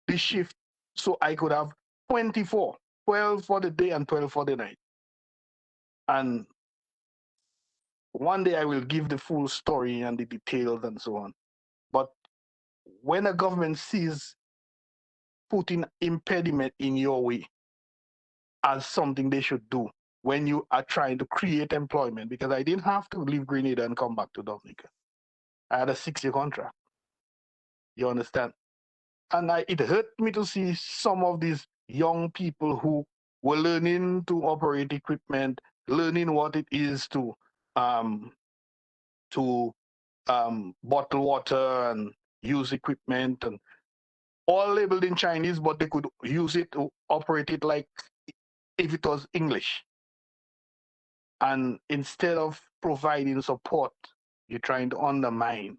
the shift so I could have 24, 12 for the day and 12 for the night. And one day I will give the full story and the details and so on. But when a government sees putting impediment in your way as something they should do when you are trying to create employment, because I didn't have to leave Grenada and come back to Dominica. I had a 6-year contract. You understand? And it hurt me to see some of these young people who were learning to operate equipment, learning what it is to bottle water and use equipment, and all labeled in Chinese, but they could use it to operate it like if it was English. And instead of providing support, you're trying to undermine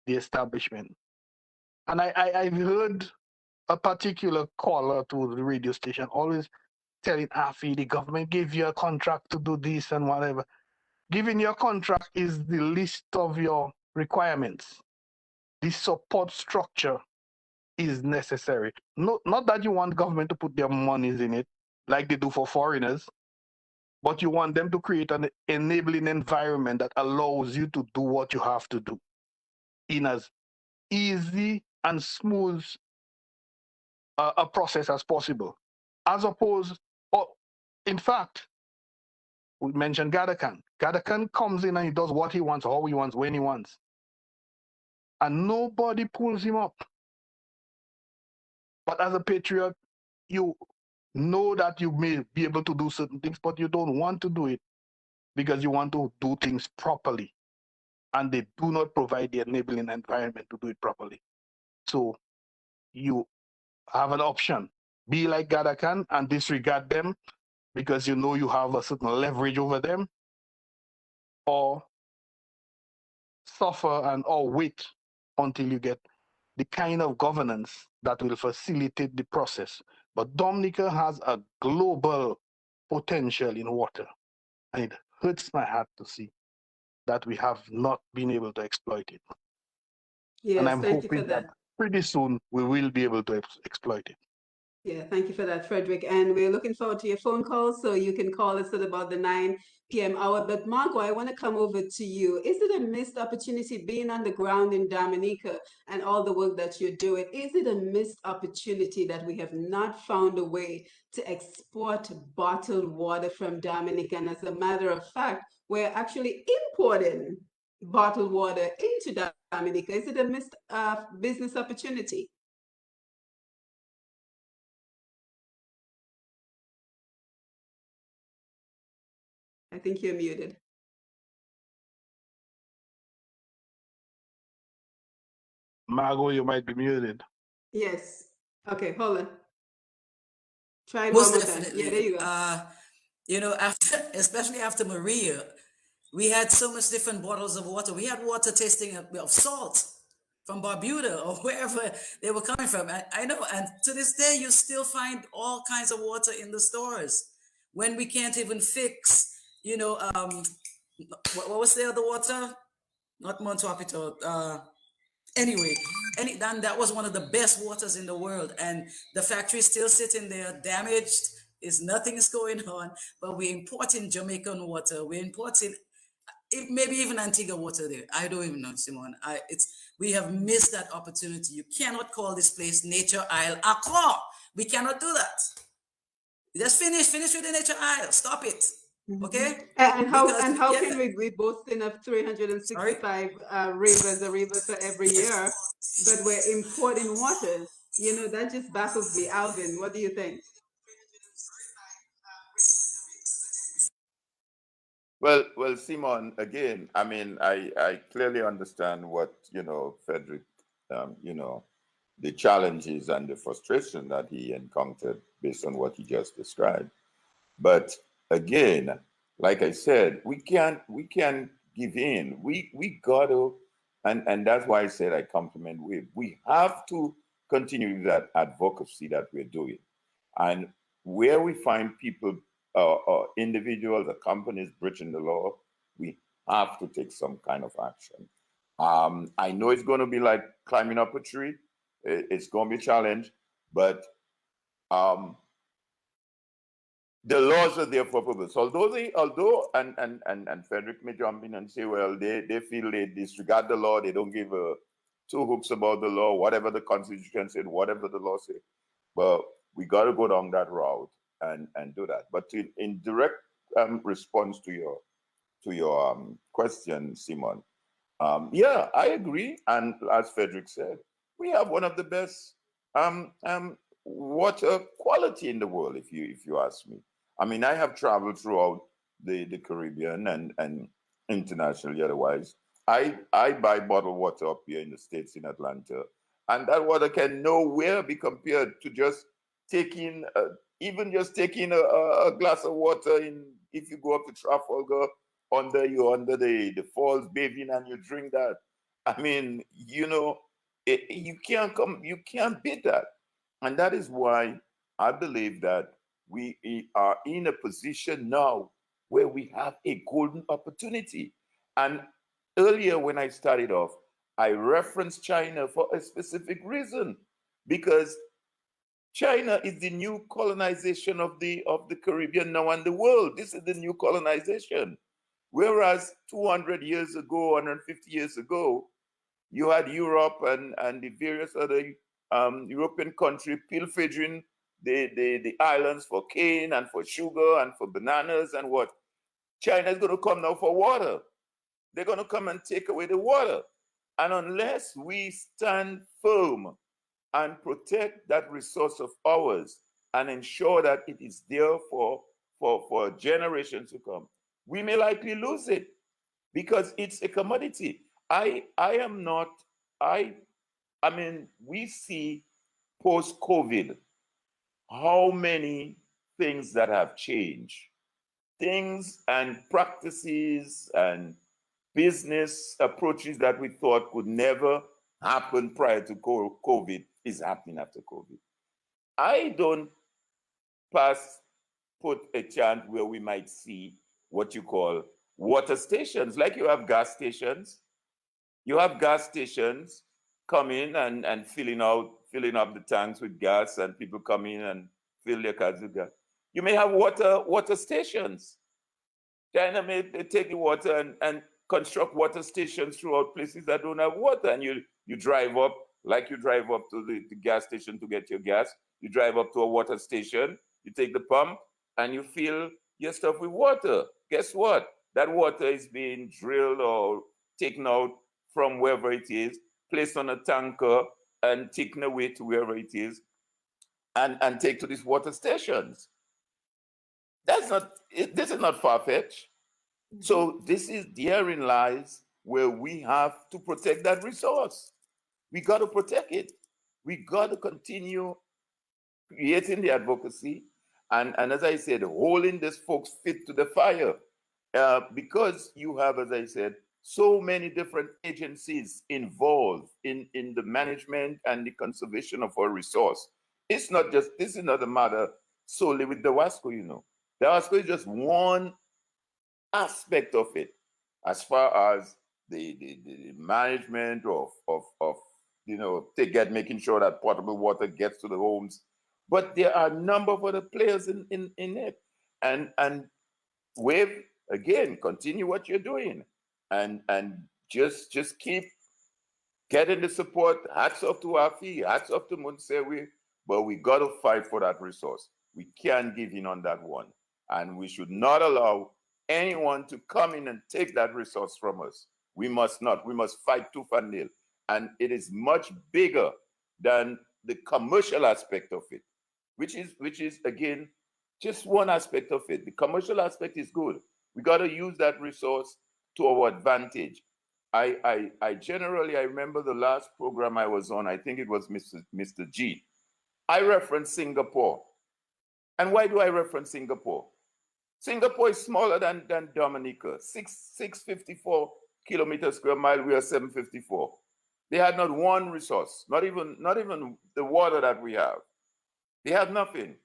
the establishment. And I've heard a particular caller to the radio station always telling Afi, the government gave you a contract to do this and whatever. Giving your contract is the list of your requirements. The support structure is necessary. Not that you want government to put their monies in it like they do for foreigners, but you want them to create an enabling environment that allows you to do what you have to do in as easy and smooth a process as possible. As opposed, or in fact, we mentioned Gadakan. Gadakan comes in and he does what he wants, how he wants, when he wants. And nobody pulls him up. But as a patriot, you know that you may be able to do certain things, but you don't want to do it because you want to do things properly. And they do not provide the enabling environment to do it properly. So you have an option. Be like Gadakan and disregard them because you know you have a certain leverage over them, or suffer and or wait until you get the kind of governance that will facilitate the process. But Dominica has a global potential in water, and it hurts my heart to see that we have not been able to exploit it. And Yes, I'm thank you for hoping that that. pretty soon we will be able to exploit it. Yeah, thank you for that, Frederick. And we're looking forward to your phone call, so you can call us at about the 9 p.m. hour. But Margaux, I want to come over to you. Is it a missed opportunity being on the ground in Dominica and all the work that you're doing? Is it a missed opportunity that we have not found a way to export bottled water from Dominica? And as a matter of fact, we're actually importing bottled water into Dominica. Is it a missed business opportunity? I think you're muted. Margot, you might be muted. Yes. Okay, hold on. Try it one Most more time. Yeah, there definitely. you go. You know, after, especially after Maria, we had so much different bottles of water. We had water tasting of salt from Barbuda or wherever they were coming from. I know, and to this day, you still find all kinds of water in the stores when we can't even fix, what was the other water? Not Montuapito. Anyway, and that was one of the best waters in the world, and the factory is still sitting there damaged. Is nothing is going on, but we're importing Jamaican water. We're importing maybe even Antigua water there. I don't even know, Simone. We have missed that opportunity. You cannot call this place Nature Isle Accra. We cannot do that. Just finish with the Nature Isle. Stop it. Okay? And Because how yeah, can we boasting of sorry. 365 rivers, a river for every year, but we're importing waters? You know, that just baffles me. Alvin, what do you think? Well, Simon, again, I mean, I clearly understand what, Frederick, the challenges and the frustration that he encountered based on what he just described. But again, like I said, we can't give in. We gotta, and that's why I said I compliment we have to continue that advocacy that we're doing. And where we find people, individuals or companies breaching the law, we have to take some kind of action. I know it's going to be like climbing up a tree. It's going to be a challenge, but um, the laws are there for a purpose. And Frederick may jump in and say, well, they feel they disregard the law, they don't give two hooks about the law, whatever the Constitution said, whatever the law said. But we got to go down that route and do that. But in direct response to your question, Simon, yeah, I agree. And as Frederick said, we have one of the best water quality in the world, if you ask me. I mean, I have traveled throughout the Caribbean and internationally otherwise. I buy bottled water up here in the States in Atlanta, and that water can nowhere be compared to just taking, even just taking a glass of water in, if you go up to Trafalgar, under the falls bathing and you drink that. I mean, you can't beat that. And that is why I believe that we are in a position now where we have a golden opportunity. And earlier when I started off, I referenced China for a specific reason, because China is the new colonization of the Caribbean now and the world. This is the new colonization. Whereas 200 years ago, 150 years ago, you had Europe and the various other European countries pilfering the islands for cane and for sugar and for bananas and what. China is going to come now for water. They're going to come and take away the water. And unless we stand firm and protect that resource of ours and ensure that it is there for generations to come, we may likely lose it because it's a commodity. I am not, I mean, we see post-COVID how many things that have changed, things and practices and business approaches that we thought could never happen prior to COVID is happening after COVID. I don't put a chance where we might see what you call water stations, like you have gas stations. You have gas stations come in and filling up the tanks with gas, and people come in and fill their cars with gas. You may have water stations. China may take the water and construct water stations throughout places that don't have water, and you drive up, like you drive up to the gas station to get your gas. You drive up to a water station, you take the pump, and you fill your stuff with water. Guess what? That water is being drilled or taken out from wherever it is, placed on a tanker, and taken away to wherever it is, and take to these water stations. This is not far-fetched. So therein lies where we have to protect that resource. We got to protect it. We got to continue creating the advocacy and as I said, holding these folks fit to the fire, because you have, as I said, so many different agencies involved in the management and the conservation of our resource. This is not a matter solely with the WASCO, you know. The WASCO is just one aspect of it, as far as the management of making sure that potable water gets to the homes. But there are a number of other players in it. And Wave, again, continue what you're doing and just keep getting the support. Hats off to Afi, hats off to Munsewi, but we got to fight for that resource. We can't give in on that one. And we should not allow anyone to come in and take that resource from us. We must not. We must fight tooth and nail. And it is much bigger than the commercial aspect of it, which is again, just one aspect of it. The commercial aspect is good. We got to use that resource to our advantage. I remember the last program I was on, I think it was Mr. G. I referenced Singapore. And why do I reference Singapore? Singapore is smaller than Dominica, 654 kilometers square mile, we are 754. They had not one resource, not even the water that we have. They have nothing.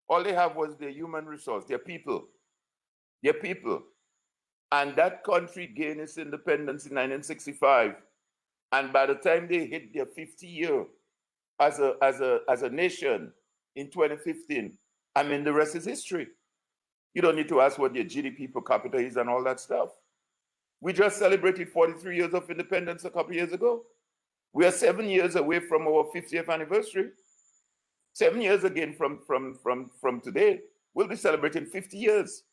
All they have was their human resource, their people. And that country gained its independence in 1965. And by the time they hit their 50th year as a nation in 2015, I mean, the rest is history. You don't need to ask what their GDP per capita is and all that stuff. We just celebrated 43 years of independence a couple years ago. We are 7 years away from our 50th anniversary. 7 years again from today, we'll be celebrating 50 years.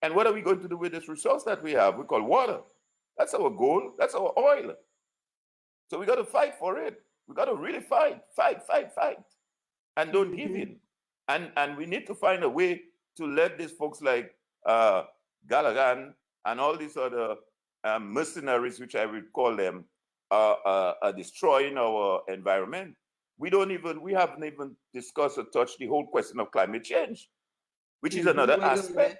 And what are we going to do with this resource that we have? We call water. That's our goal. That's our oil. So we got to fight for it. We got to really fight, and don't give in. And we need to find a way to let these folks like Gallagher and all these other mercenaries, which I would call them, are destroying our environment. We haven't even discussed or touched the whole question of climate change, which is another aspect.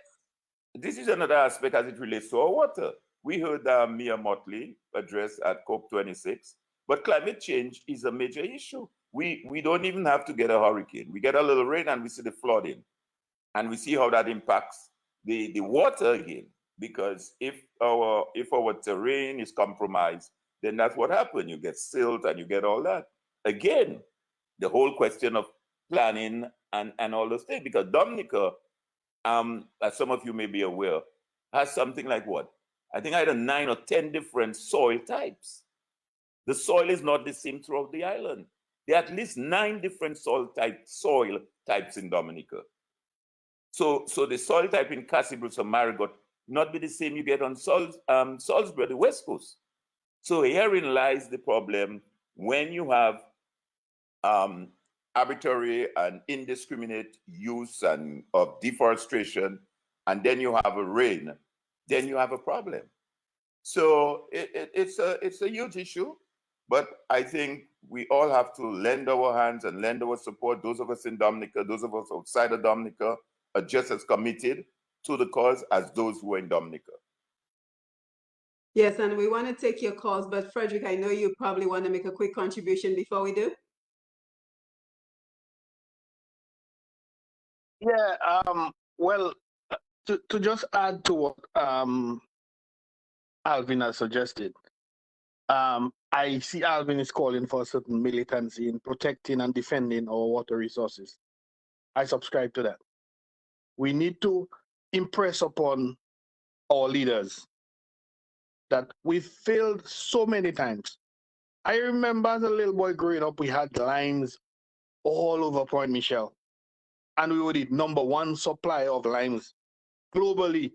This is another aspect as it relates to our water. We heard Mia Motley address at COP26, but climate change is a major issue. We don't even have to get a hurricane. We get a little rain and we see the flooding. And we see how that impacts the water again. Because if our terrain is compromised, then that's what happens. You get silt and you get all that. Again, the whole question of planning and all those things. Because Dominica, as some of you may be aware, has something like what? I think either 9 or 10 different soil types. The soil is not the same throughout the island. There are at least 9 different soil types in Dominica. So the soil type in Cassibrus or Margaux not be the same you get on Salisbury, the West Coast. So herein lies the problem when you have um, arbitrary and indiscriminate use and of deforestation, and then you have a rain, then you have a problem. So it's a huge issue, but I think we all have to lend our hands and lend our support. Those of us in Dominica, those of us outside of Dominica, are just as committed to the cause as those who are in Dominica. Yes, and we want to take your calls, but Frederick, I know you probably want to make a quick contribution before we do. Yeah, well, to just add to what Alvin has suggested, I see Alvin is calling for a certain militancy in protecting and defending our water resources. I subscribe to that. We need to impress upon our leaders that we failed so many times. I remember as a little boy growing up, we had limes all over Point Michel, and we were the #1 supplier of limes globally.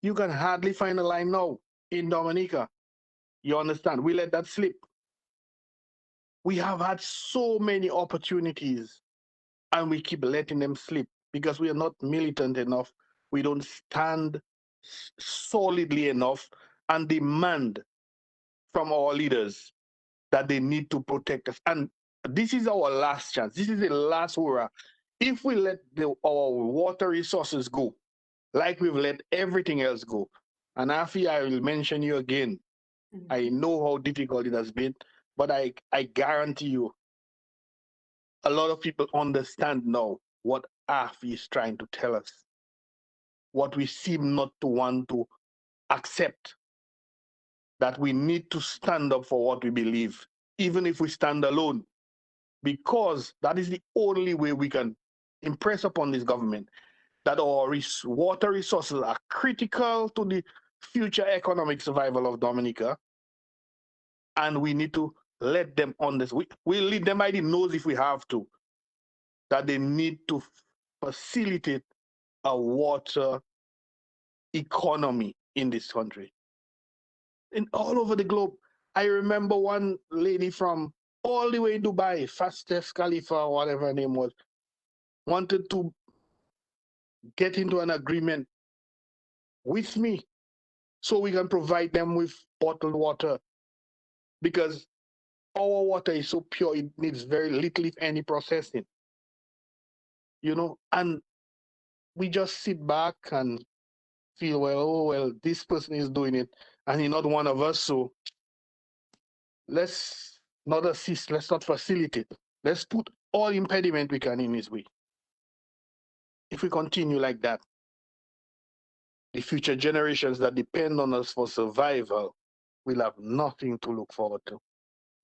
You can hardly find a lime now in Dominica. You understand? We let that slip. We have had so many opportunities and we keep letting them slip because we are not militant enough. We don't stand solidly enough and demand from our leaders that they need to protect us. And this is our last chance. This is the last hurrah. If we let our water resources go, like we've let everything else go, and Afi, I will mention you again. I know how difficult it has been, but I guarantee you, a lot of people understand now what Afi is trying to tell us, what we seem not to want to accept, that we need to stand up for what we believe, even if we stand alone, because that is the only way we can impress upon this government that our water resources are critical to the future economic survival of Dominica, and we need to let them on this. We lead them by the nose if we have to, that they need to facilitate a water economy in this country. And all over the globe. I remember one lady from all the way in Dubai, Fastest Khalifa, or whatever her name was, wanted to get into an agreement with me so we can provide them with bottled water, because our water is so pure, it needs very little, if any, processing. And we just sit back and feel, well, oh, well, this person is doing it and he's not one of us, so let's not assist, let's not facilitate. Let's put all impediment we can in his way. If we continue like that, the future generations that depend on us for survival will have nothing to look forward to.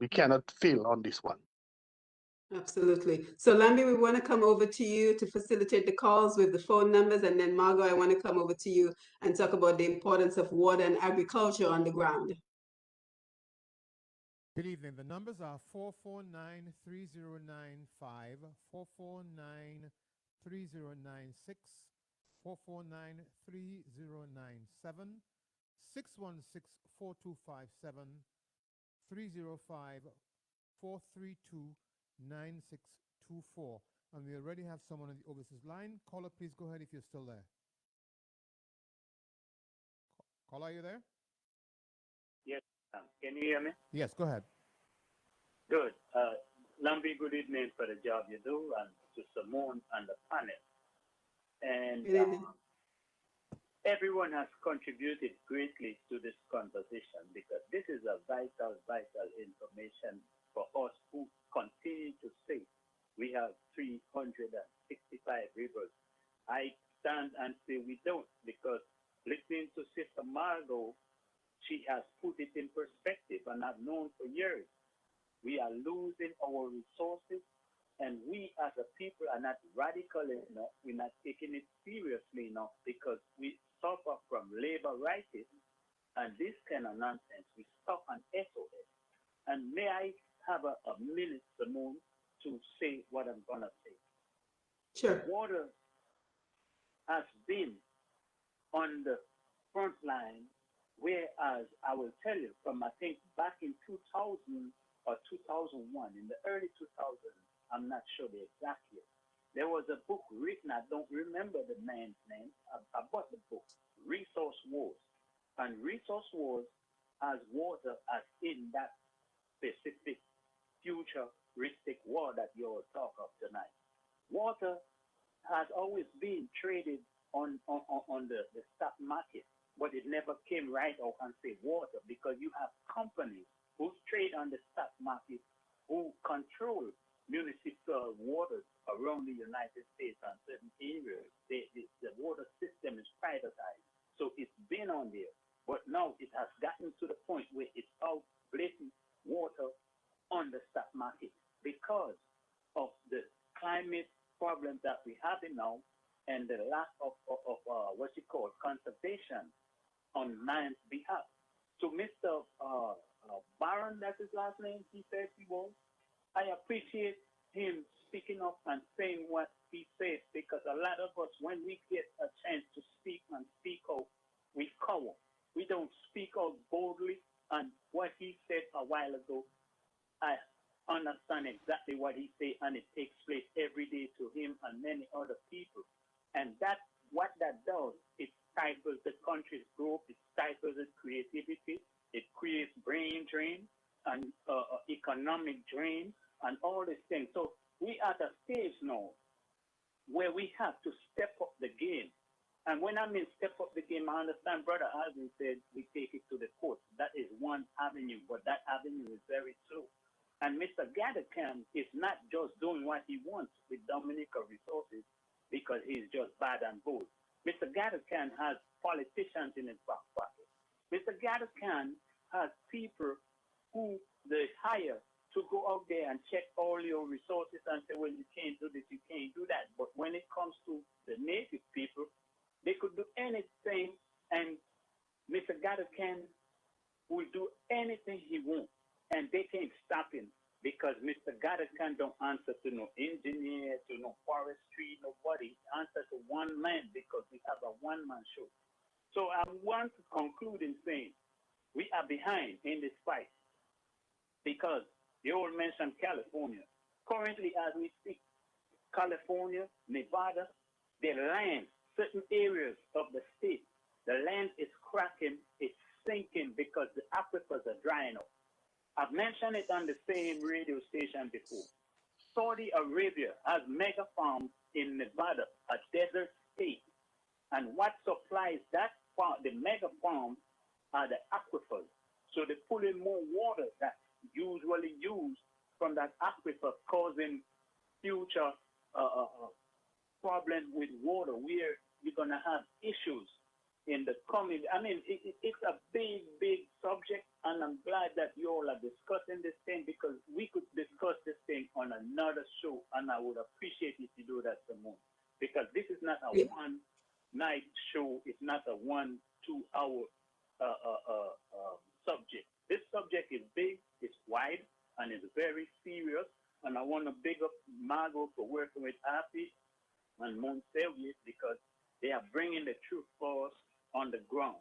We cannot fail on this one. Absolutely. So Lambi, we want to come over to you to facilitate the calls with the phone numbers, and then Margaux, I want to come over to you and talk about the importance of water and agriculture on the ground. Good evening. The numbers are 449-3095, 449-3096, 449-3097, 616-4257, 305-432-9624. And we already have someone on the overseas line. Caller, please go ahead if you're still there. Caller, are you there? Yes. Can you hear me? Yes, go ahead. Good. Lambi, good evening for the job you do, and to Simone and the panel. And everyone has contributed greatly to this conversation, because this is a vital information for us who continue to say we have 365 rivers. I stand and say we don't, because listening to Sister Margaux, she has put it in perspective, and I've known for years. We are losing our resources, and we as a people are not radical enough. We're not taking it seriously enough, because we suffer from labor rights and this kind of nonsense. We stuck on SOS. And may I have a minute, Simone, to say what I'm going to say? Sure. Water has been on the front line, whereas I will tell you, from I think back in 2000 or 2001, in the early 2000s, I'm not sure the exact year. There was a book written, I don't remember the man's name. I bought the book, Resource Wars. And Resource Wars has water as in that specific futuristic war that you all talk of tonight. Water has always been traded on the stock market, but it never came right out and say water because you have companies who trade on the stock market who control municipal waters around the United States and certain areas. The water system is privatized. So it's been on there. But now it has gotten to the point where it's out blatant water on the stock market because of the climate problems that we have now and the lack of what you call conservation on man's behalf. So Mr. Barron, that's his last name, he said he was. I appreciate him speaking up and saying what he says because a lot of us, when we get a chance to speak and speak out, we cover. We don't speak out boldly. And what he said a while ago, I understand exactly what he said, and it takes place every day to him and many other people. And that what that does, it stifles the country's growth, it stifles its creativity, it creates brain drain and economic drain and all these things. So we are at a stage now where we have to step up the game. And when I mean step up the game, I understand Brother Alvin said we take it to the court. That is one avenue, but that avenue is very slow. And Mr. Gattercam is not just doing what he wants with Dominica resources because he's just bad and bold. Mr. Gattercam has politicians in his back pocket. Mr. Gattercam has people who they hire to go out there and check all your resources and say, well, you can't do this, you can't do that. But when it comes to the native people, they could do anything, and Mr. Gattercam will do anything he wants, and they can't stop him because Mr. Gattercam don't answer to no engineer, to no forestry, nobody. He answers to one man because we have a one-man show. So I want to conclude in saying we are behind in this fight because you all mentioned California. Currently, as we speak, California, Nevada, their land, certain areas of the state, the land is cracking, it's sinking because the aquifers are drying up. I've mentioned it on the same radio station before. Saudi Arabia has mega farms in Nevada, a desert state. And what supplies that farm, the mega farms are the aquifers. So they pull in more water that's usually used from that aquifer, causing future problems with water where you're going to have issues in the coming. I mean, it's a big, big subject, and I'm glad that you all are discussing this thing because we could discuss this thing on another show, and I would appreciate if you do that, Simone, because this is not a one-night show. It's not a 1-2 hour subject. This subject is big, it's wide, and it's very serious, and I want to big up Margaux for working with Afi and Montpellier because they are bringing the truth for us on the ground.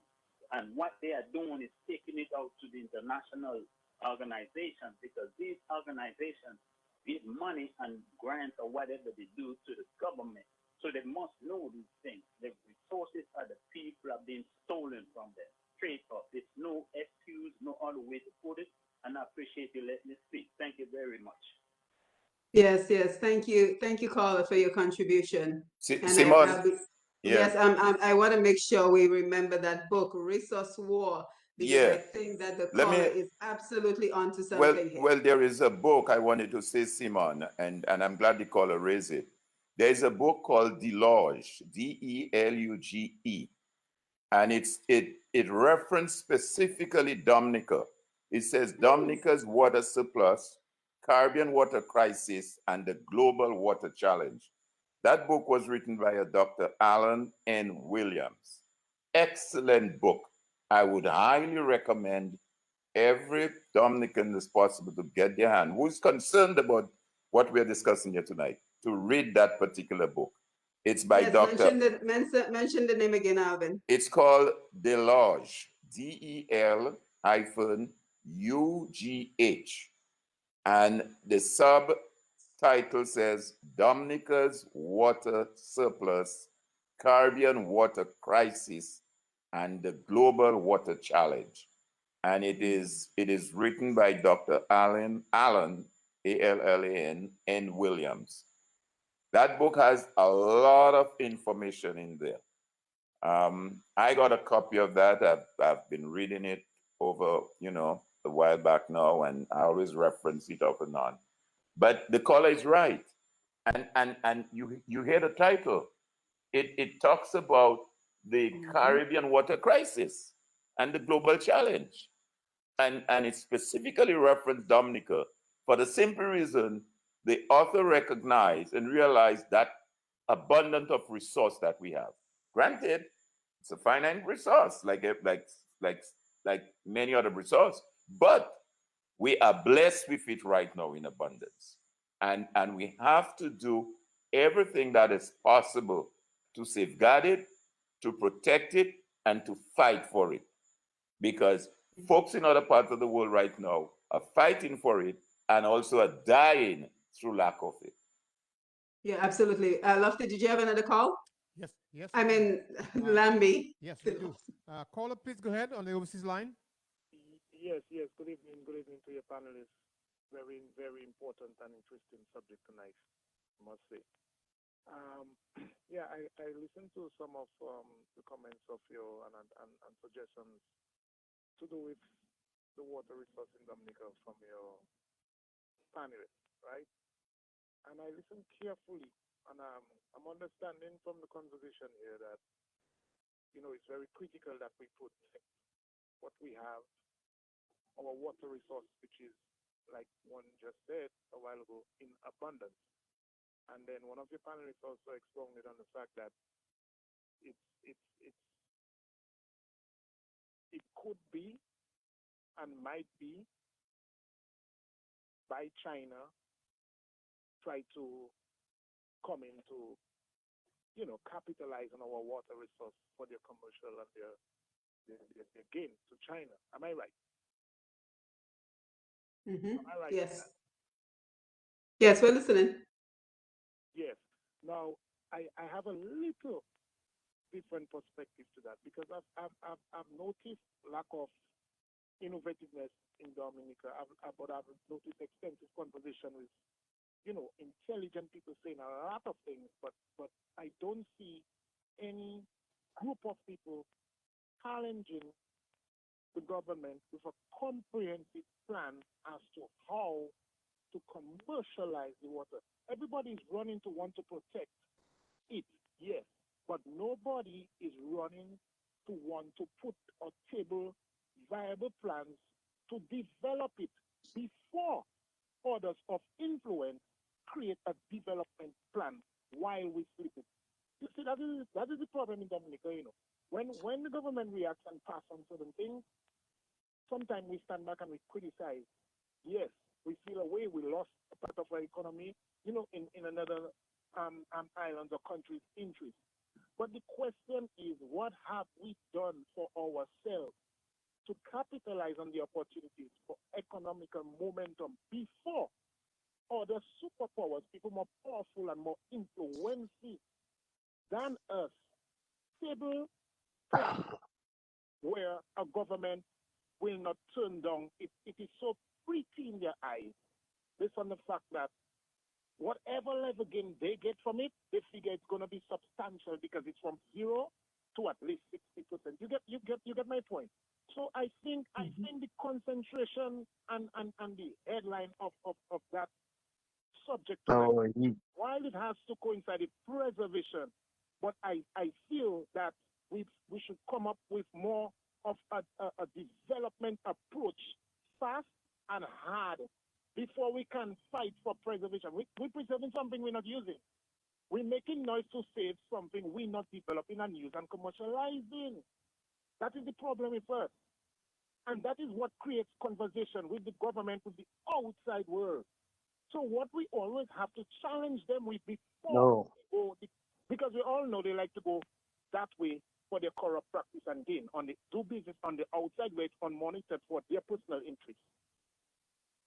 And what they are doing is taking it out to the international organizations because these organizations give money and grants or whatever they do to the government. So they must know these things. The resources of the people are being stolen from them. Straight up. There's no excuse, no other way to put it. And I appreciate you letting me speak. Thank you very much. Yes, yes. Thank you. Thank you, caller, for your contribution. And Simone, yes, I want to make sure we remember that book, Resource War, because I think that the caller is absolutely onto something here. Well, there is a book I wanted to say, Simone, and I'm glad the caller raised it. There is a book called Deluge, Deluge, and it referenced specifically Dominica. It says Dominica's water surplus, Caribbean water crisis, and the global water challenge. That book was written by a Dr. Alan N. Williams. Excellent book. I would highly recommend every Dominican that's possible to get their hand, who's concerned about what we're discussing here tonight, to read that particular book. It's by Dr. Mention the name again, Alvin. It's called Deluge, DEL-UGH. And the subtitle title says Dominica's Water Surplus, Caribbean Water Crisis, and the Global Water Challenge. And it is written by Dr. Allen, Allan, N. Williams. That book has a lot of information in there. I got a copy of that. I've been reading it over, a while back now, and I always reference it off and on. But the caller is right. And you hear the title. It talks about the Caribbean water crisis and the global challenge. And it specifically referenced Dominica for the simple reason the author recognized and realized that abundance of resource that we have. Granted, it's a finite resource, like many other resources, but we are blessed with it right now in abundance. And we have to do everything that is possible to safeguard it, to protect it, and to fight for it. Because folks in other parts of the world right now are fighting for it and also are dying through lack of it. Yeah, absolutely. Lofty, did you have another call? Yes. I mean, Lambi. Yes, we do. Caller, please go ahead on the overseas line. Yes. Good evening. Good evening to your panelists. Very, very important and interesting subject tonight, I must say. I listened to some of the comments of your and suggestions to do with the water resource in Dominica from your panelists, right? And I listened carefully, and I'm understanding from the conversation here that it's very critical that we put what we have, our water resource, which is like one just said a while ago, in abundance. And then one of your panelists also expounded on the fact that it could be and might be by China try to come into, capitalize on our water resource for their commercial and their gain to China. Am I right? Am I right? Yes. Yes, we're listening. Yes. Now, I have a little different perspective to that because I've noticed lack of innovativeness in Dominica, but I've noticed extensive conversation with, intelligent people saying a lot of things, but I don't see any group of people challenging the government with a comprehensive plan as to how to commercialize the water. Everybody is running to want to protect it, yes, but nobody is running to want to put or table viable plans to develop it before orders of influence create a development plan while we sleep it. You see, that is the problem in Dominica, When the government reacts and pass on certain things, sometimes we stand back and we criticize. Yes, we feel away, we lost a part of our economy, in another islands or country's interest. But the question is, what have we done for ourselves to capitalize on the opportunities for economical momentum before other superpowers, people more powerful and more influential than us, stable plans where a government will not turn down. It is so pretty in their eyes, based on the fact that whatever level gain they get from it, they figure it's going to be substantial because it's from 0 to at least 60%. You get my point. So I think the concentration and the headline of that subject tonight, while it has to coincide with preservation, but I feel that we should come up with more of a development approach, fast and hard, before we can fight for preservation. We're preserving something we're not using. We're making noise to save something we're not developing and use and commercializing. That is the problem with us. And that is what creates conversation with the government, with the outside world. So what we always have to challenge them with before we go, because we all know they like to go that way for their corrupt practice and gain, on the do business on the outside where it's unmonitored for their personal interest.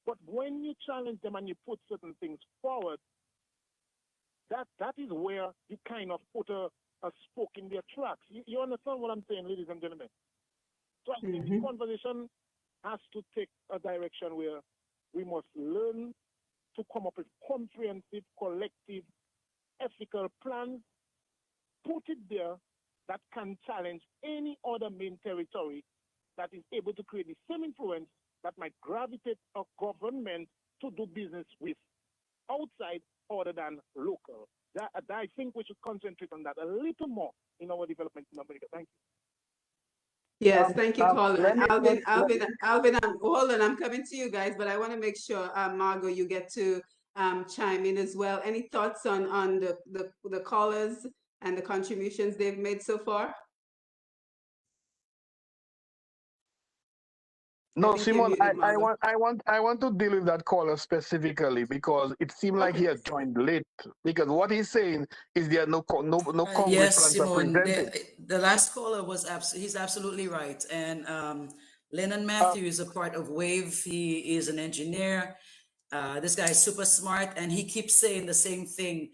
But when you challenge them and you put certain things forward, that is where you kind of put a spoke in their tracks. You understand what I'm saying, ladies and gentlemen? So I think the conversation has to take a direction where we must learn to come up with comprehensive, collective, ethical plans, put it there that can challenge any other main territory that is able to create the same influence that might gravitate a government to do business with outside other than local. I think we should concentrate on that a little more in our development in America. Thank you. Yes, thank you, Colin. Let me, Alvin, hold on, I'm coming to you guys, but I want to make sure, Margaux, you get to chime in as well. Any thoughts on the callers and the contributions they've made so far? No, think you're Simone, muted, Margaux. I want to deal with that caller specifically because it seemed like he had joined late. Because what he's saying is there are no concrete Yes, plans are Simone. presented. The last caller was he's absolutely right. And Lennon Mathieu is a part of WAVE. He is an engineer. This guy is super smart, and he keeps saying the same thing.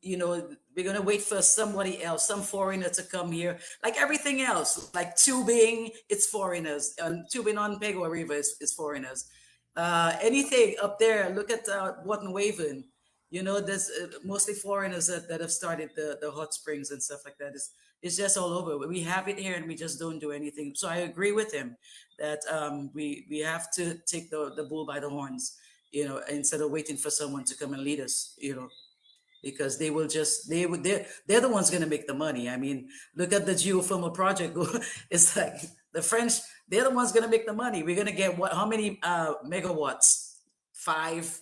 You know, we're gonna wait for somebody else, some foreigner to come here, like everything else, like tubing, it's foreigners, and tubing on Pegua River is foreigners. Anything up there, look at Watton Waven. You know, there's mostly foreigners that have started the hot springs and stuff like that. It's just all over. We have it here, and we just don't do anything. So I agree with him that we have to take the bull by the horns. You know, instead of waiting for someone to come and lead us. You know, because they will just they're the ones going to make the money. I mean, look at the geothermal project. It's like the French, they're the ones going to make the money. We're going to get how many megawatts? 5,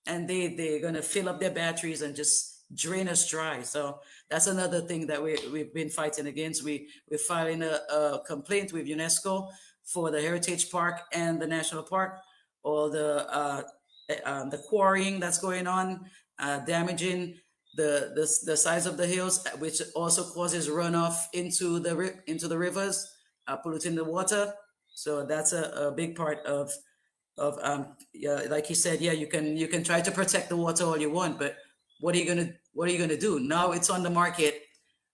and they're going to fill up their batteries and just drain us dry. So that's another thing that we've been fighting against. We're filing a complaint with UNESCO for the heritage park and the national park, all the quarrying that's going on, damaging the size of the hills, which also causes runoff into the rivers, polluting the water. So that's a big part of yeah, like he said, yeah, you can try to protect the water all you want, but what are you gonna do? Now it's on the market.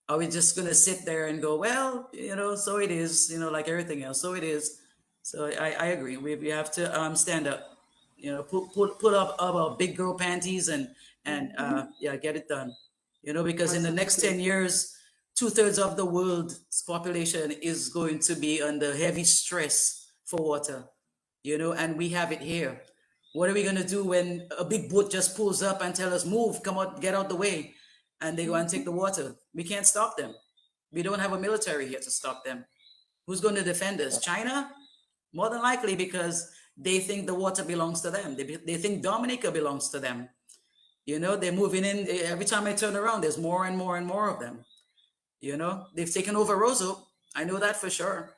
Are we just gonna sit there and go, well, you know, so it is, you know, like everything else, so it is. So I agree. We have to stand up, you know, put up our big girl panties and yeah, get it done. You know, because in the next 10 years, 2/3 of the world's population is going to be under heavy stress for water. You know, and we have it here. What are we gonna do when a big boat just pulls up and tell us, move, come out, get out the way, and they go and take the water? We can't stop them. We don't have a military here to stop them. Who's going to defend us? China? More than likely, because they think the water belongs to them. They think Dominica belongs to them. You know, they're moving in. Every time I turn around, there's more and more and more of them. You know, they've taken over Roseau. I know that for sure.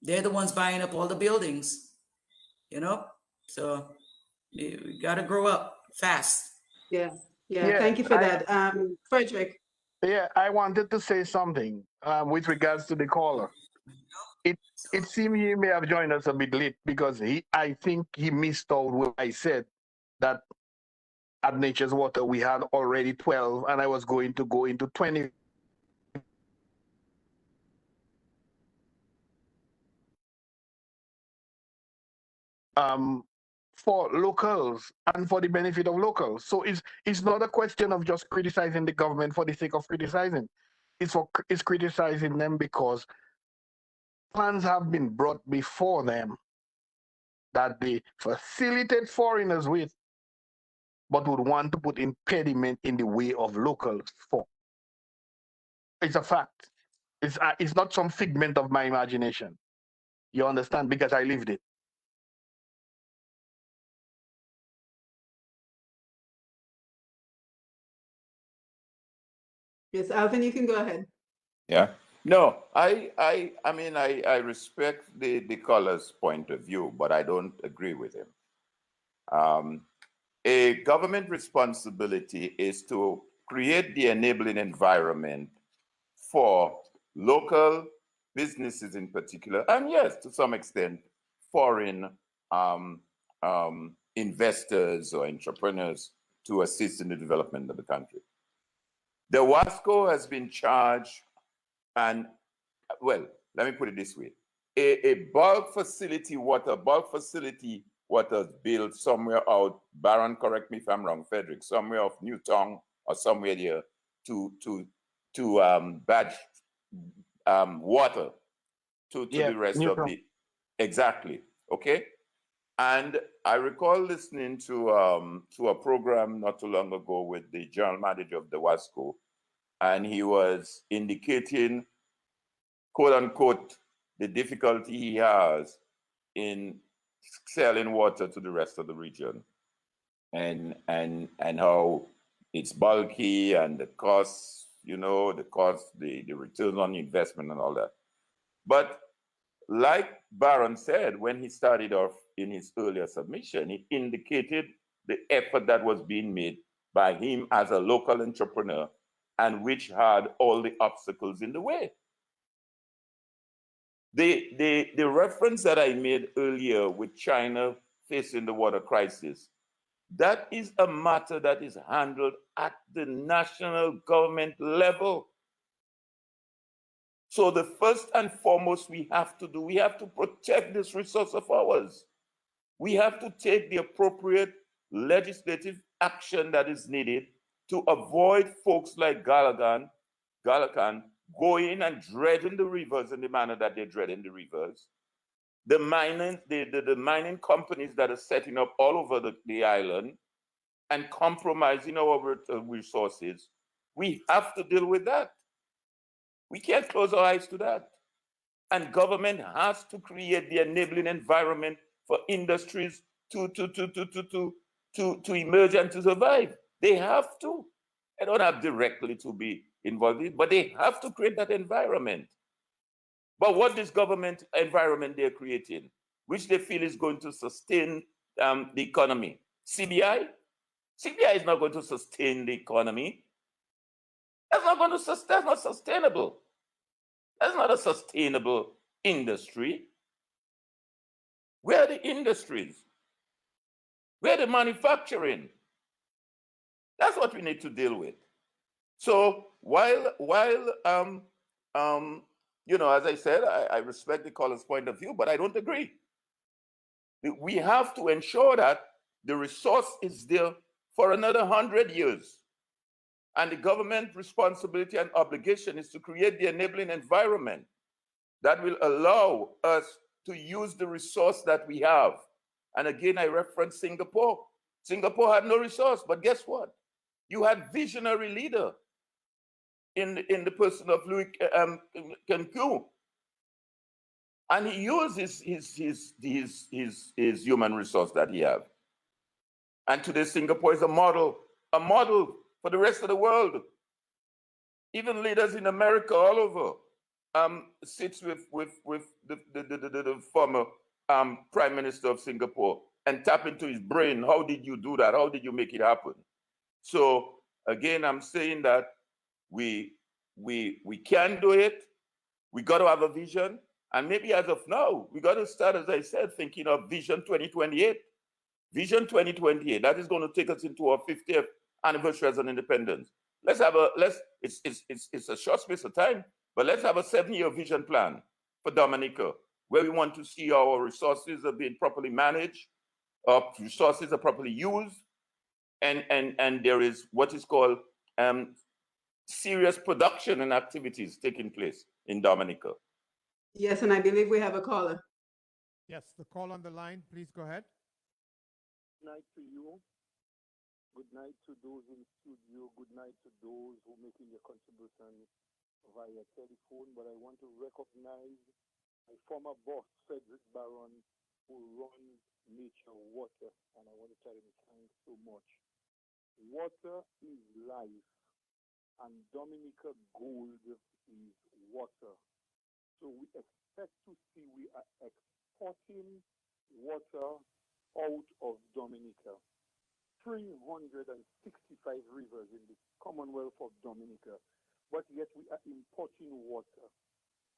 They're the ones buying up all the buildings. You know, so we got to grow up fast. Yeah. Yeah, Thank you for that, Frederick. Yeah, I wanted to say something with regards to the caller. It seemed he may have joined us a bit late because I think he missed out when I said that at Nature's Water we had already 12 and I was going to go into 20. For locals and for the benefit of locals. So it's not a question of just criticizing the government for the sake of criticizing. It's criticizing them because plans have been brought before them that they facilitate foreigners with, but would want to put impediment in the way of locals for. It's a fact. It's not some figment of my imagination. You understand? Because I lived it. Yes, Alvin, you can go ahead. Yeah. No, I mean, I respect the caller's point of view, but I don't agree with him. A government responsibility is to create the enabling environment for local businesses in particular, and yes, to some extent, foreign investors or entrepreneurs to assist in the development of the country. The WASCO has been charged, and well, let me put it this way. A bulk facility water built somewhere out, Baron, correct me if I'm wrong, Frederick, somewhere off Newtown or somewhere there to batch water to the rest Newtown. of the, exactly, okay? And I recall listening to a program not too long ago with the general manager of the WASCO, and he was indicating, quote unquote, the difficulty he has in selling water to the rest of the region, and how it's bulky and the costs, the return on investment and all that. But like Baron said, when he started off in his earlier submission, he indicated the effort that was being made by him as a local entrepreneur, and which had all the obstacles in the way. The reference that I made earlier with China facing the water crisis, that is a matter that is handled at the national government level. So the first and foremost we have to protect this resource of ours. We have to take the appropriate legislative action that is needed to avoid folks like Galakan going and dredging the rivers in the manner that they're dredging the rivers. The mining companies that are setting up all over the island and compromising our resources. We have to deal with that. We can't close our eyes to that. And government has to create the enabling environment for industries to emerge and to survive. They have to. They don't have directly to be involved in, but they have to create that environment. But what this government environment they're creating, which they feel is going to sustain the economy? CBI? CBI is not going to sustain the economy. That's not sustainable. That's not a sustainable industry. Where are the industries? Where are the manufacturing? That's what we need to deal with. So while as I said, I respect the caller's point of view, but I don't agree. We have to ensure that the resource is there for another 100 years. And the government responsibility and obligation is to create the enabling environment that will allow us to use the resource that we have. And again, I reference Singapore. Singapore had no resource, but guess what? You had visionary leader in the person of Louis Cancun. And he used his human resource that he have. And today Singapore is a model for the rest of the world. Even leaders in America all over sits with the former Prime Minister of Singapore and tap into his brain. How did you do that? How did you make it happen? So again, I'm saying that we can do it. We got to have a vision. And maybe as of now, we got to start, as I said, thinking of Vision 2028. Vision 2028, that is going to take us into our 50th anniversary as an independence. It's a short space of time, but let's have a 7-year vision plan for Dominica, where we want to see our resources are being properly managed, our resources are properly used, and there is what is called serious production and activities taking place in Dominica. Yes, and I believe we have a caller. Yes, the call on the line, please go ahead. Good night to you. Good night to those in studio. Good night to those who making their contribution via telephone. But I want to recognize my former boss, Frederick Baron, who runs Nature Water, and I want to tell him thanks so much. Water is life, and Dominica Gold is water. So we expect to see we are exporting water out of Dominica. 365 rivers in the Commonwealth of Dominica, but yet we are importing water.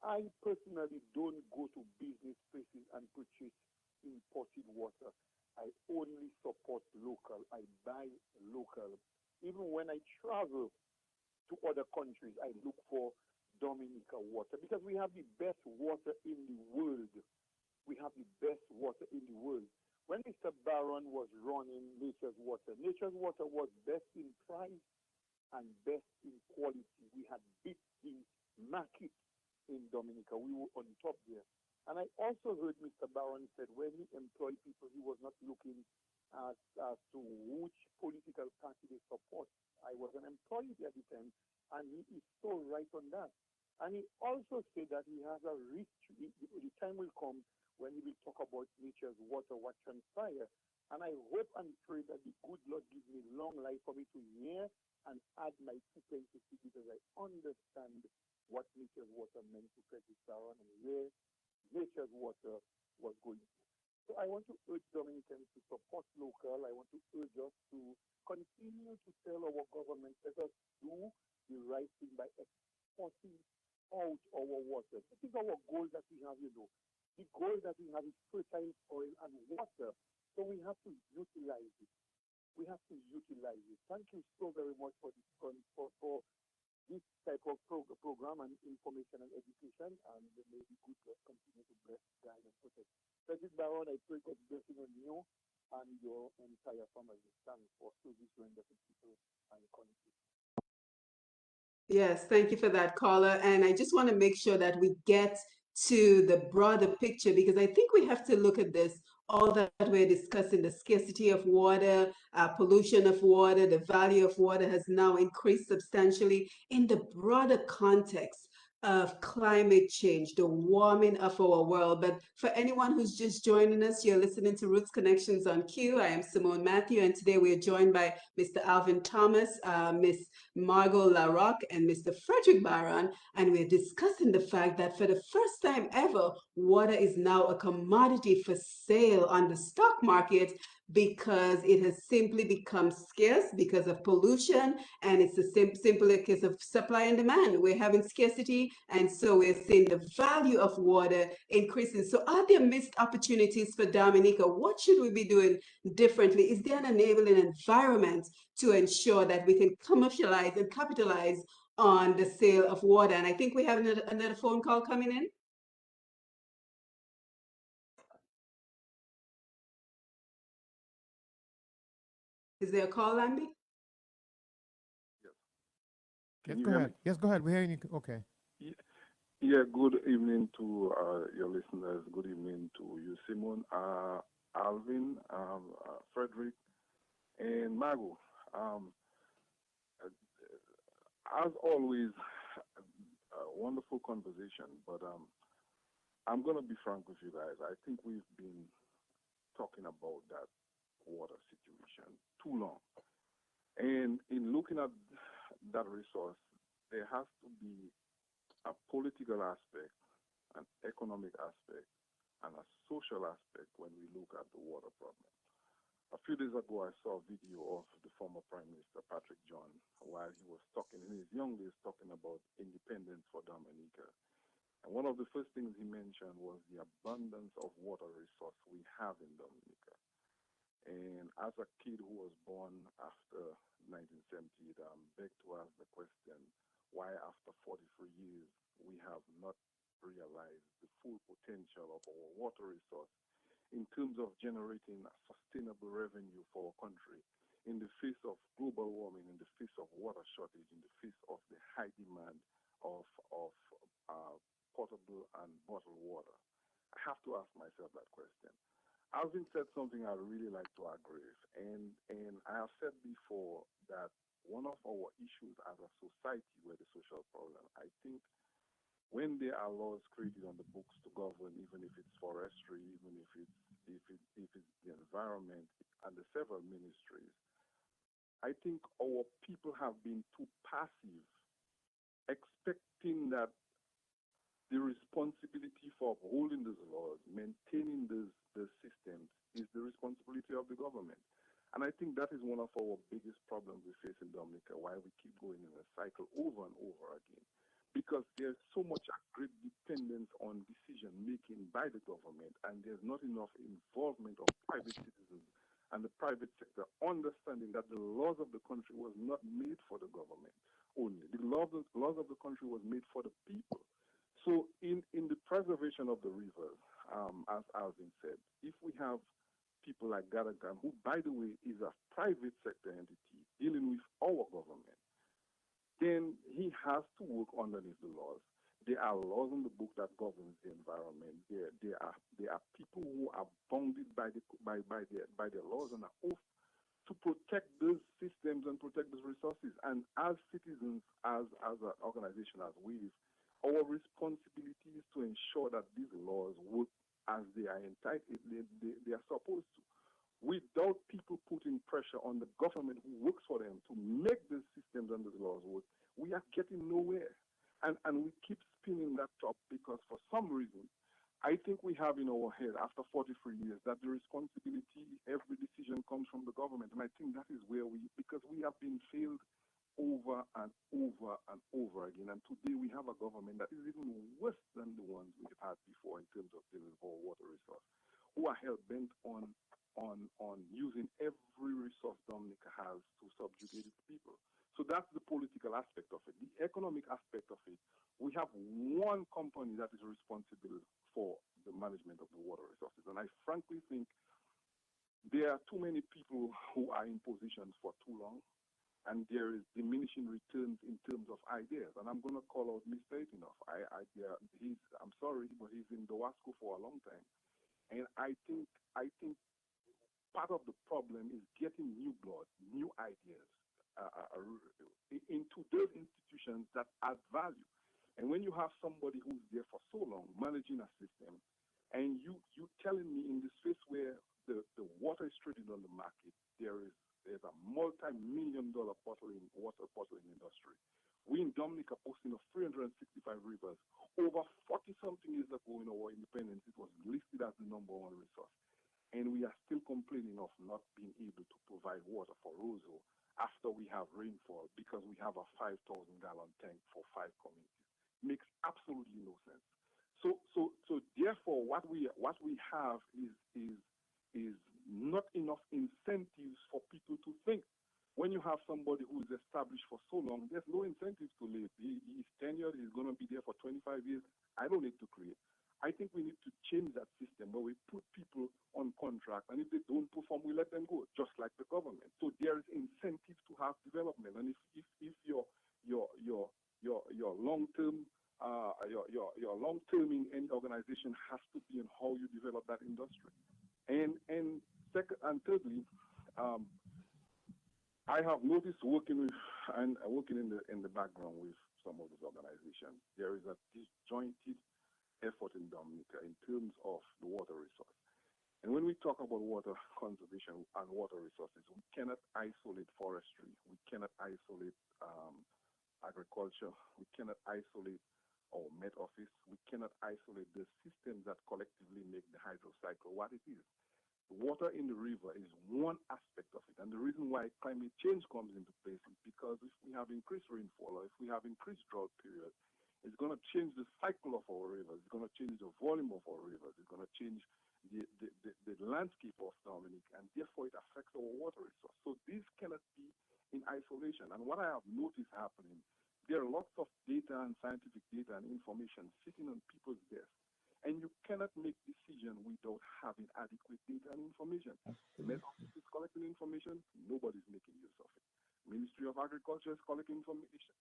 I personally don't go to business places and purchase imported water. I only support have the best water in the world. When Mr. Barron was running Nature's Water was best in price and best in quality. We had beat the market in Dominica. We were on top there. And I also heard Mr. Barron said when he employed people, he was not looking as to which political party they support. I was an employee at the time, and he is so right on that. And he also said that he has a rich, the time will come when he will talk about Nature's Water, what transpire. And I hope and pray that the good Lord gives me long life for me to hear and add my 2 pence to see, because I understand what Nature's Water meant to Frederick Barron and where Nature's Water was going to. So I want to urge Dominicans to support local. I want to urge us to continue to tell our government, let us do the right thing by exporting out our water. This is our goal that we have, The goal that we have is fertile soil and water. So we have to utilize it. Thank you so very much for this this type of program and information and education, and may the good God continue to bless, guide, and protect. Frederick Barron, I pray God's blessing on you and your entire family. Thanks for service rendered to people and the country. Yes, thank you for that, caller. And I just want to make sure that we get to the broader picture, because I think we have to look at this all that we're discussing. The scarcity of water, pollution of water, the value of water has now increased substantially in the broader context of climate change, the warming of our world. But for anyone who's just joining us, you're listening to Roots Connections on Q. I am Simone Mathieu, and today we are joined by Mr. Alvin Thomas, Miss Margaux LaRocque, and Mr. Frederick Barron, and we're discussing the fact that for the first time ever, water is now a commodity for sale on the stock market, because it has simply become scarce because of pollution, and it's simply a case of supply and demand. We're having scarcity, and so we're seeing the value of water increasing. So are there missed opportunities for Dominica? What should we be doing differently? Is there an enabling environment to ensure that we can commercialize and capitalize on the sale of water? And I think we have another phone call coming in. Is there a call, Andy? Yes, go ahead. Yes, go ahead. We're hearing you. Okay. Yeah, good evening to your listeners. Good evening to you, Simone, Alvin, Frederick, and Margaux. As always, a wonderful conversation, but I'm going to be frank with you guys. I think we've been talking about that water situation too long. And in looking at that resource, there has to be a political aspect, an economic aspect, and a social aspect when we look at the water problem. A few days ago, I saw a video of the former Prime Minister, Patrick John, while he was talking in his young days, talking about independence for Dominica. And one of the first things he mentioned was the abundance of water resource we have in Dominica. And as a kid who was born after 1978, I'm begged to ask the question, why after 43 years we have not realized the full potential of our water resource in terms of generating a sustainable revenue for our country in the face of global warming, in the face of water shortage, in the face of the high demand of potable and bottled water. I have to ask myself that question. Alvin said something I really like to agree with, and I have said before that one of our issues as a society where the social problem, I think when there are laws created on the books to govern, even if it's forestry, even if it's the environment and the several ministries, I think our people have been too passive, expecting that the responsibility for upholding these laws, maintaining these systems, is the responsibility of the government. And I think that is one of our biggest problems we face in Dominica, why we keep going in a cycle over and over again. Because there's so much great dependence on decision-making by the government, and there's not enough involvement of private citizens and the private sector understanding that the laws of the country was not made for the government only. The laws of the country was made for the people. So in the preservation of the rivers, as Alvin said, if we have people like Gadagan, who, by the way, is a private sector entity dealing with our government, then he has to work underneath the laws. There are laws in the book that governs the environment. There are people who are bounded by their laws and an oath to protect those systems and protect those resources. And as citizens, as an organization, as we, our responsibility is to ensure that these laws work as they are entitled, they are supposed to. Without people putting pressure on the government who works for them to make the systems and the laws work, we are getting nowhere. And we keep spinning that top because for some reason, I think we have in our head after 43 years that the responsibility, every decision comes from the government. And I think that is where because we have been failed over and over and over again. And today we have a government that is even worse than the ones we've had before in terms of dealing with our water resource, who are hell bent on using every resource Dominica has to subjugate its people. So that's the political aspect of it. The economic aspect of it, we have one company that is responsible for the management of the water resources. And I frankly think there are too many people who are in positions for too long, and there is diminishing returns in terms of ideas. And I'm going to call out Mr. Enough. I'm sorry, but he's in Dowasco for a long time. And I think part of the problem is getting new blood, new ideas into those institutions that add value. And when you have somebody who's there for so long managing a system, and you telling me in the space where the water is traded on the market, there's a multi-million-dollar water bottling industry. We in Dominica posting of 365 rivers. Over 40-something years ago in our independence, it was listed as the number one resource. And we are still complaining of not being able to provide water for Roseau after we have rainfall because we have a 5,000-gallon tank for 5 communities. Makes absolutely no sense. So therefore, what we have is not enough incentives for people to think. When you have somebody who is established for so long, there's no incentives to live. He's tenured, he's going to be there for 25 years. I don't need to create. I think we need to change that system where we put people on contract, and if they don't perform, we let them go, just like the government. So there is incentive to have development, and if your long term your long term in any organization has to be in how you develop that industry. And second and thirdly, I have noticed working in the background with some of these organizations, there is a disjointed effort in Dominica in terms of the water resource. And when we talk about water conservation and water resources, we cannot isolate forestry, we cannot isolate agriculture, we cannot isolate our Met Office, we cannot isolate the systems that collectively make the hydro cycle what it is. The water in the river is one aspect of it. And the reason why climate change comes into place is because if we have increased rainfall or if we have increased drought period, it's going to change the cycle of our rivers. It's going to change the volume of our rivers. It's going to change the landscape of Dominic, and therefore it affects our water resource. So this cannot be in isolation. And what I have noticed happening, there are lots of data and scientific data and information sitting on people's desks, and you cannot make decisions without having adequate data and information. The Met Office is collecting information, nobody's making use of it. Ministry of Agriculture is collecting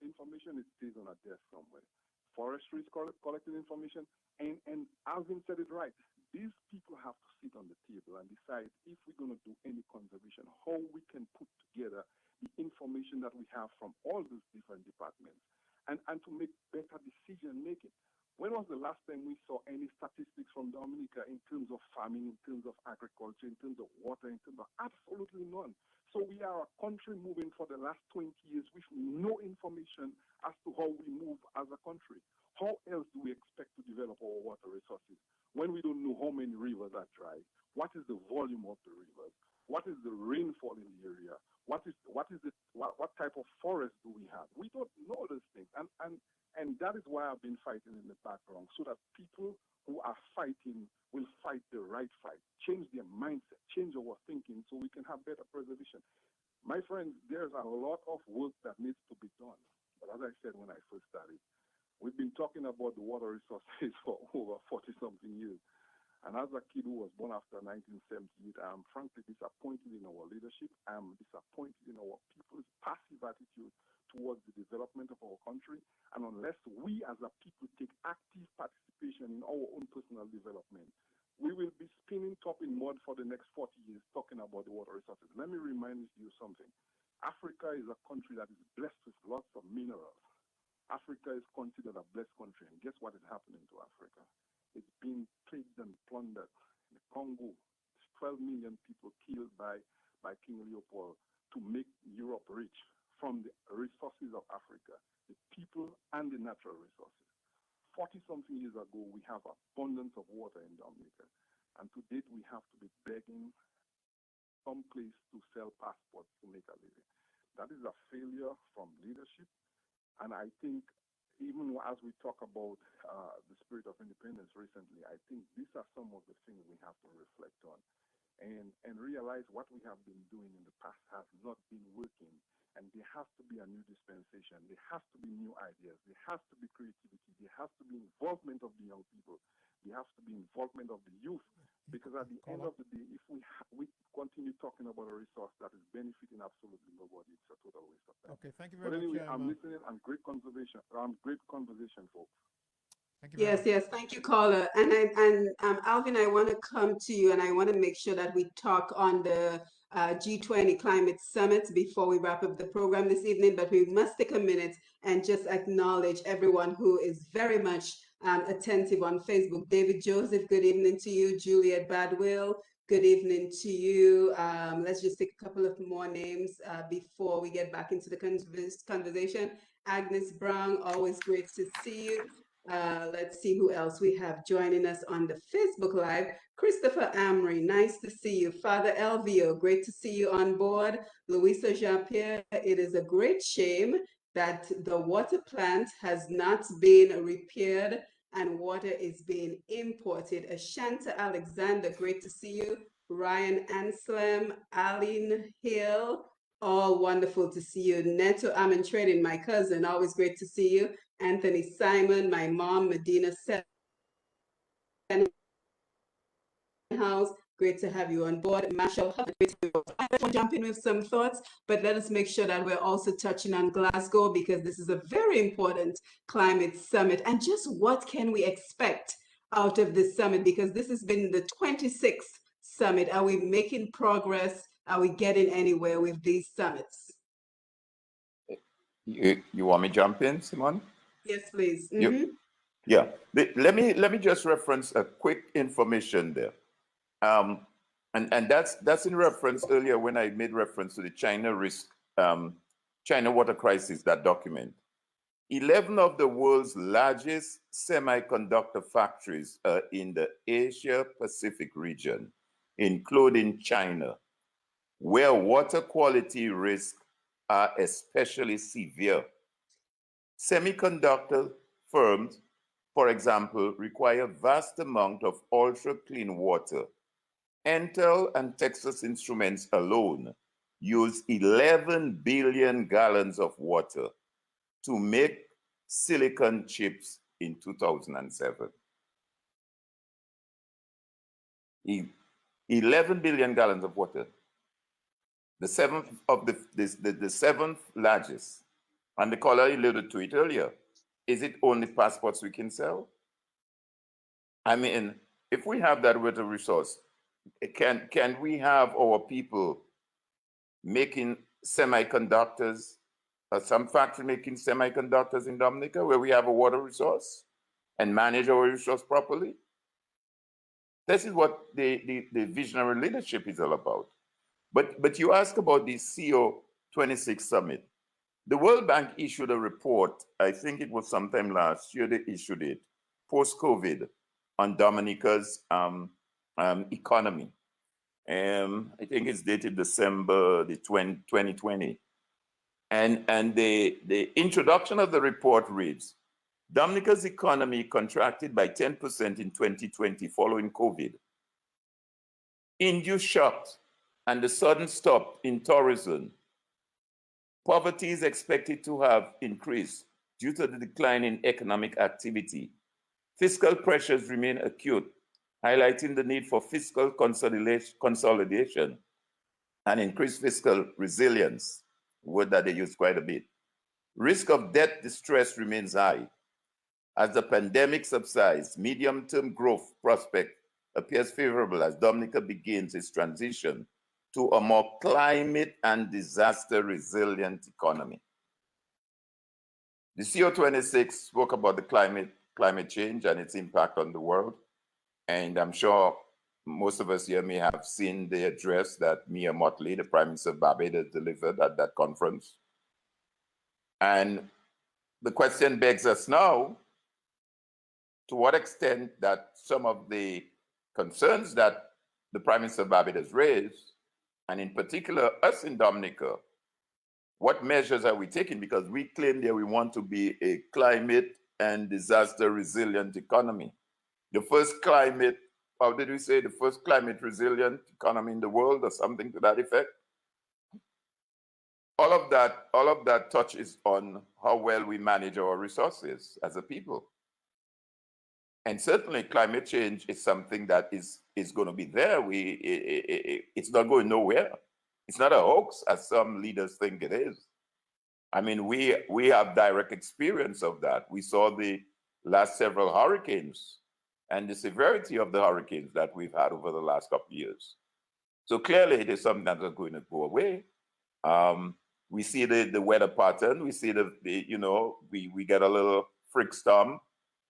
information, it stays on a desk somewhere. Forestry is collecting information, and Alvin said it right. These people have to sit on the table and decide if we're going to do any conservation, how we can put together the information that we have from all these different departments and to make better decision making. When was the last time we saw any statistics from Dominica in terms of farming, in terms of agriculture, in terms of water, in terms of absolutely none? So we are a country moving for the last 20 years with no information as to how we move as a country. How else do we expect to develop our water resources when we don't know how many rivers are dry? What is the volume of the rivers? What is the rainfall in the area? What type of forest do we have? We don't know those things. And that is why I've been fighting in the background, so that people who are fighting will fight the right fight, change their mindset, change our thinking so we can have better preservation. My friends, there's a lot of work that needs to be done. But as I said when I first started, we've been talking about the water resources for over 40-something years. And as a kid who was born after 1978, I'm frankly disappointed in our leadership. I'm disappointed in our people's passive attitude towards the development of our country. And unless we as a people take active participation in our own personal development, we will be spinning top in mud for the next 40 years talking about the water resources. Let me remind you something. Africa is a country that is blessed with lots of minerals. Africa is considered a blessed country. And guess what is happening to Africa? It's been plagued and plundered. In the Congo, 12 million people killed by King Leopold to make Europe rich from the resources of Africa, the people and the natural resources. 40-something years ago, we have abundance of water in Dominica. And to date, we have to be begging some place to sell passports to make a living. That is a failure from leadership. And I think even as we talk about the spirit of independence recently, I think these are some of the things we have to reflect on and realize what we have been doing in the past has not been working. And there has to be a new dispensation. There has to be new ideas. There has to be creativity. There has to be involvement of the young people. There has to be involvement of the youth. Because at the end of the day, if we continue talking about a resource that is benefiting absolutely nobody, it's a total waste of time. Okay, thank you But very anyway, much. I'm listening and great conversation, folks. Thank you very much. Yes, thank you, caller. And Alvin, I want to come to you, and I want to make sure that we talk on the G20 Climate Summit before we wrap up the program this evening. But we must take a minute and just acknowledge everyone who is very much attentive on Facebook. David Joseph, good evening to you. Juliet Badwill, good evening to you. Let's just take a couple of more names before we get back into the conversation. Agnes Brown, always great to see you. Let's see who else we have joining us on the Facebook Live. Christopher Amry, nice to see you. Father Elvio, great to see you on board. Louisa Jean-Pierre, it is a great shame that the water plant has not been repaired and water is being imported. Ashanta Alexander, great to see you. Ryan Anselm, Aline Hill, all wonderful to see you. Neto Amin Trading, my cousin, always great to see you. Anthony Simon, my mom, Medina House, great to have you on board. Marshall Huff, great to jump in with some thoughts, but let us make sure that we're also touching on Glasgow because this is a very important climate summit. And just what can we expect out of this summit? Because this has been the 26th summit. Are we making progress? Are we getting anywhere with these summits? You want me to jump in, Simone? Yes, please. Yeah. Let me just reference a quick information there. And that's in reference earlier when I made reference to the China water crisis, that document. 11 of the world's largest semiconductor factories are in the Asia Pacific region, including China, where water quality risks are especially severe. Semiconductor firms, for example, require vast amount of ultra-clean water. Intel and Texas Instruments alone use 11 billion gallons of water to make silicon chips in 2007. 11 billion gallons of water. The seventh largest. And the caller alluded to it earlier. Is it only passports we can sell? I mean, if we have that water resource, can we have our people making semiconductors, some factory making semiconductors in Dominica where we have a water resource and manage our resource properly? This is what the visionary leadership is all about. But you ask about the CO26 summit. The World Bank issued a report, I think it was sometime last year they issued it, post-COVID, on Dominica's economy. I think it's dated December 2020. And the introduction of the report reads, Dominica's economy contracted by 10% in 2020 following COVID. Induced shocks and the sudden stop in tourism. Poverty is expected to have increased due to the decline in economic activity. Fiscal pressures remain acute, highlighting the need for fiscal consolidation and increased fiscal resilience, a word that they use quite a bit. Risk of debt distress remains high. As the pandemic subsides, medium-term growth prospect appears favorable as Dominica begins its transition to a more climate and disaster resilient economy. The CO26 spoke about the climate change and its impact on the world. And I'm sure most of us here may have seen the address that Mia Mottley, the Prime Minister of Barbados, delivered at that conference. And the question begs us now, to what extent that some of the concerns that the Prime Minister of Barbados raised, and in particular us in Dominica, what measures are we taking? Because we claim that we want to be a climate and disaster resilient economy. The first climate, how did we say, the first climate resilient economy in the world or something to that effect? All of that touches on how well we manage our resources as a people. And certainly climate change is something that is going to be there. It's not going nowhere. It's not a hoax, as some leaders think it is. I mean, we have direct experience of that. We saw the last several hurricanes and the severity of the hurricanes that we've had over the last couple of years. So clearly it is something that's not going to go away. We see the weather pattern. We see we get a little freak storm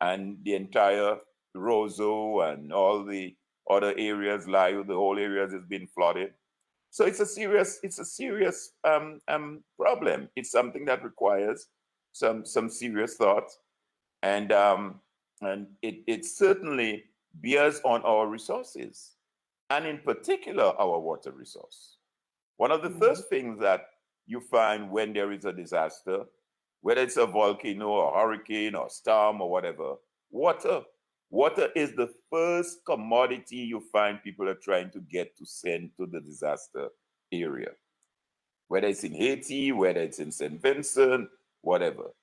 and the entire Roseau and all the other areas, the whole areas has been flooded. So it's a serious problem. It's something that requires some serious thought, and it certainly bears on our resources, and in particular our water resource. One of the first things that you find when there is a disaster, whether it's a volcano or hurricane or storm or whatever, water. Water is the first commodity you find people are trying to get to send to the disaster area. Whether it's in Haiti, whether it's in St. Vincent, whatever,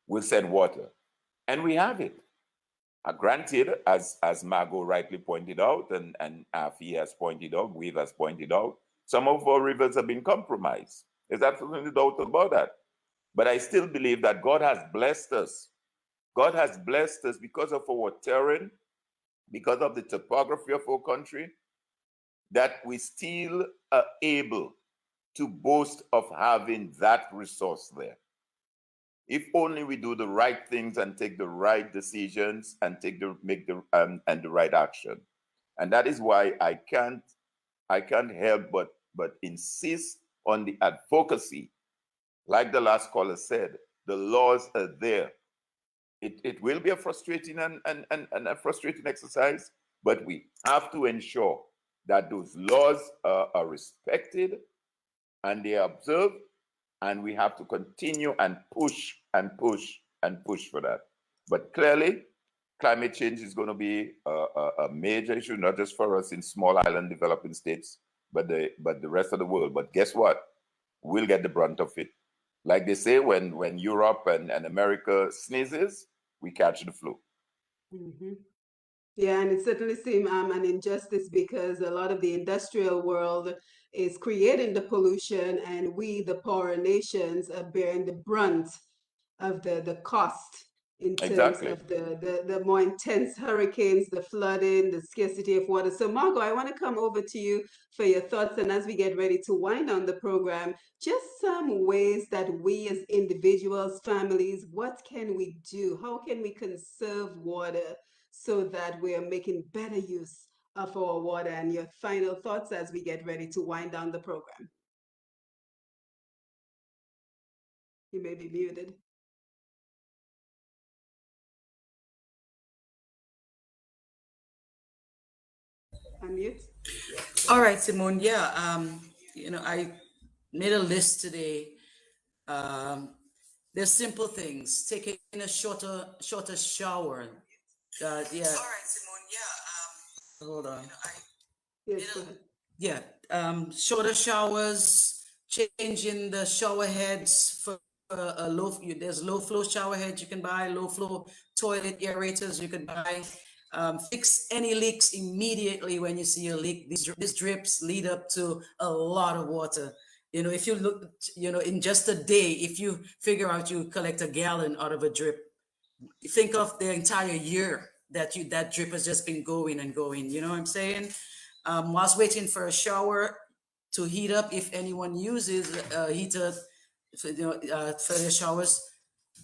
we'll send water. And we have it. Granted, as Margaux rightly pointed out, and Afi has pointed out, Weave has pointed out, some of our rivers have been compromised. There's absolutely no doubt about that. But I still believe that God has blessed us. God has blessed us because of our terrain, because of the topography of our country, that we still are able to boast of having that resource there. If only we do the right things and take the right decisions and make the right action. And that is why I can't help but insist on the advocacy. Like the last caller said, the laws are there. It will be a frustrating and a frustrating exercise, but we have to ensure that those laws are respected and they are observed, and we have to continue and push and push and push for that. But clearly, climate change is going to be a major issue, not just for us in small island developing states, but the rest of the world. But guess what? We'll get the brunt of it. Like they say, when Europe and America sneezes, we catch the flu. Mm-hmm. Yeah, and it certainly seems an injustice because a lot of the industrial world is creating the pollution, and we, the poorer nations, are bearing the brunt of the cost in terms Exactly. of the more intense hurricanes, the flooding, the scarcity of water. So, Margaux, I want to come over to you for your thoughts. And as we get ready to wind down the program, just some ways that we as individuals, families, what can we do? How can we conserve water so that we are making better use of our water? And your final thoughts as we get ready to wind down the program. You may be muted. Unmute. All right, Simone. Yeah, I made a list today. There's simple things. Taking a shorter shower. Yeah. All right, Simone. Yeah. Hold on. Yes, go ahead. Yeah. Shorter showers. Changing the shower heads for a low. There's low flow shower heads you can buy. Low flow toilet aerators you can buy. Fix any leaks immediately when you see a leak. These drips lead up to a lot of water. If you look, in just a day, if you figure out you collect a gallon out of a drip, think of the entire year that drip has just been going and going. You know what I'm saying? Whilst waiting for a shower to heat up, if anyone uses a heater for their showers,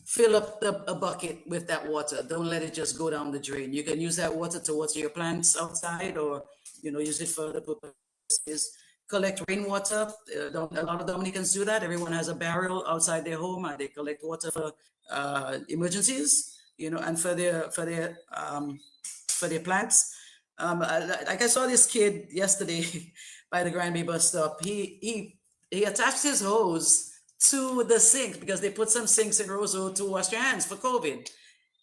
fill up a bucket with that water. Don't let it just go down the drain. You can use that water to water your plants outside, or use it for other purposes. Collect rainwater. A lot of Dominicans do that. Everyone has a barrel outside their home, and they collect water for emergencies. And for their plants. Like I saw this kid yesterday by the Granby bus stop. He attached his hose to the sink because they put some sinks in Roseau to wash your hands for COVID.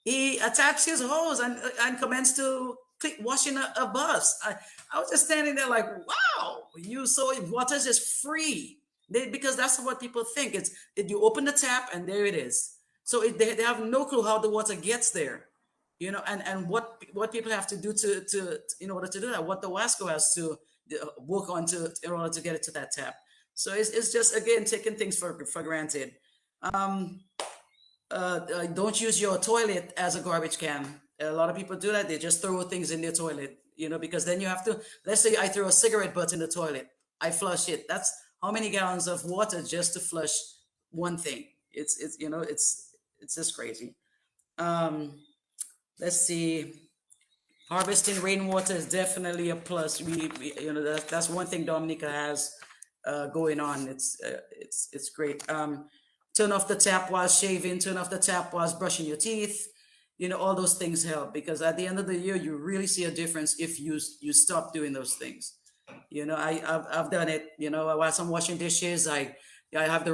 He attached his hose and commenced to washing a bus. I was just standing there like, wow, so water's just free. Because that's what people think. You open the tap and there it is. So they have no clue how the water gets there, and what people have to do to in order to do that, what the Wasco has to work on in order to get it to that tap. So it's just, again, taking things for granted. Don't use your toilet as a garbage can. A lot of people do that. They just throw things in their toilet, because then you have to, let's say I throw a cigarette butt in the toilet. I flush it. That's how many gallons of water just to flush one thing. It's just crazy. Let's see. Harvesting rainwater is definitely a plus. That's one thing Dominica has going on. It's great. Turn off the tap while shaving. Turn off the tap while brushing your teeth. All those things help, because at the end of the year, you really see a difference if you stop doing those things. I've done it. Whilst I'm washing dishes, I have the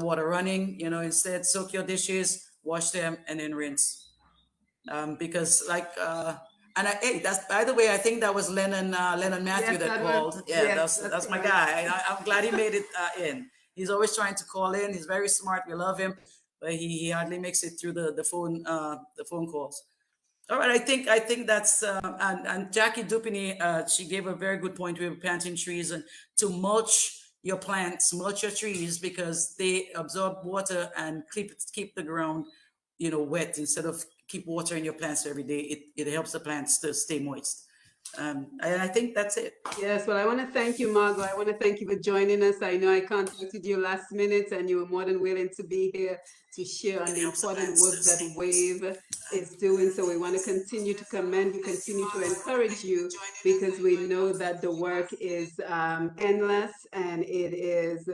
water running. Instead, soak your dishes, wash them, and then rinse. Because hey, that's, by the way, I think that was Lennon Mathieu Yes, that called. Yeah, that's my guy. I'm glad he made it in. He's always trying to call in. He's very smart. We love him, but he hardly makes it through the phone calls. All right, I think that's and Jackie Dupini, she gave a very good point with planting trees, and to mulch your plants, mulch your trees, because they absorb water and keep the ground wet, instead of keep watering your plants every day. It helps the plants to stay moist. And I think that's it. Yes, well, I want to thank you, Margaux. I want to thank you for joining us. I know I contacted you last minute, and you were more than willing to be here to share on the important work that WAVE is doing. So we want to continue to commend you, continue to encourage you, because we know that the work is endless and it is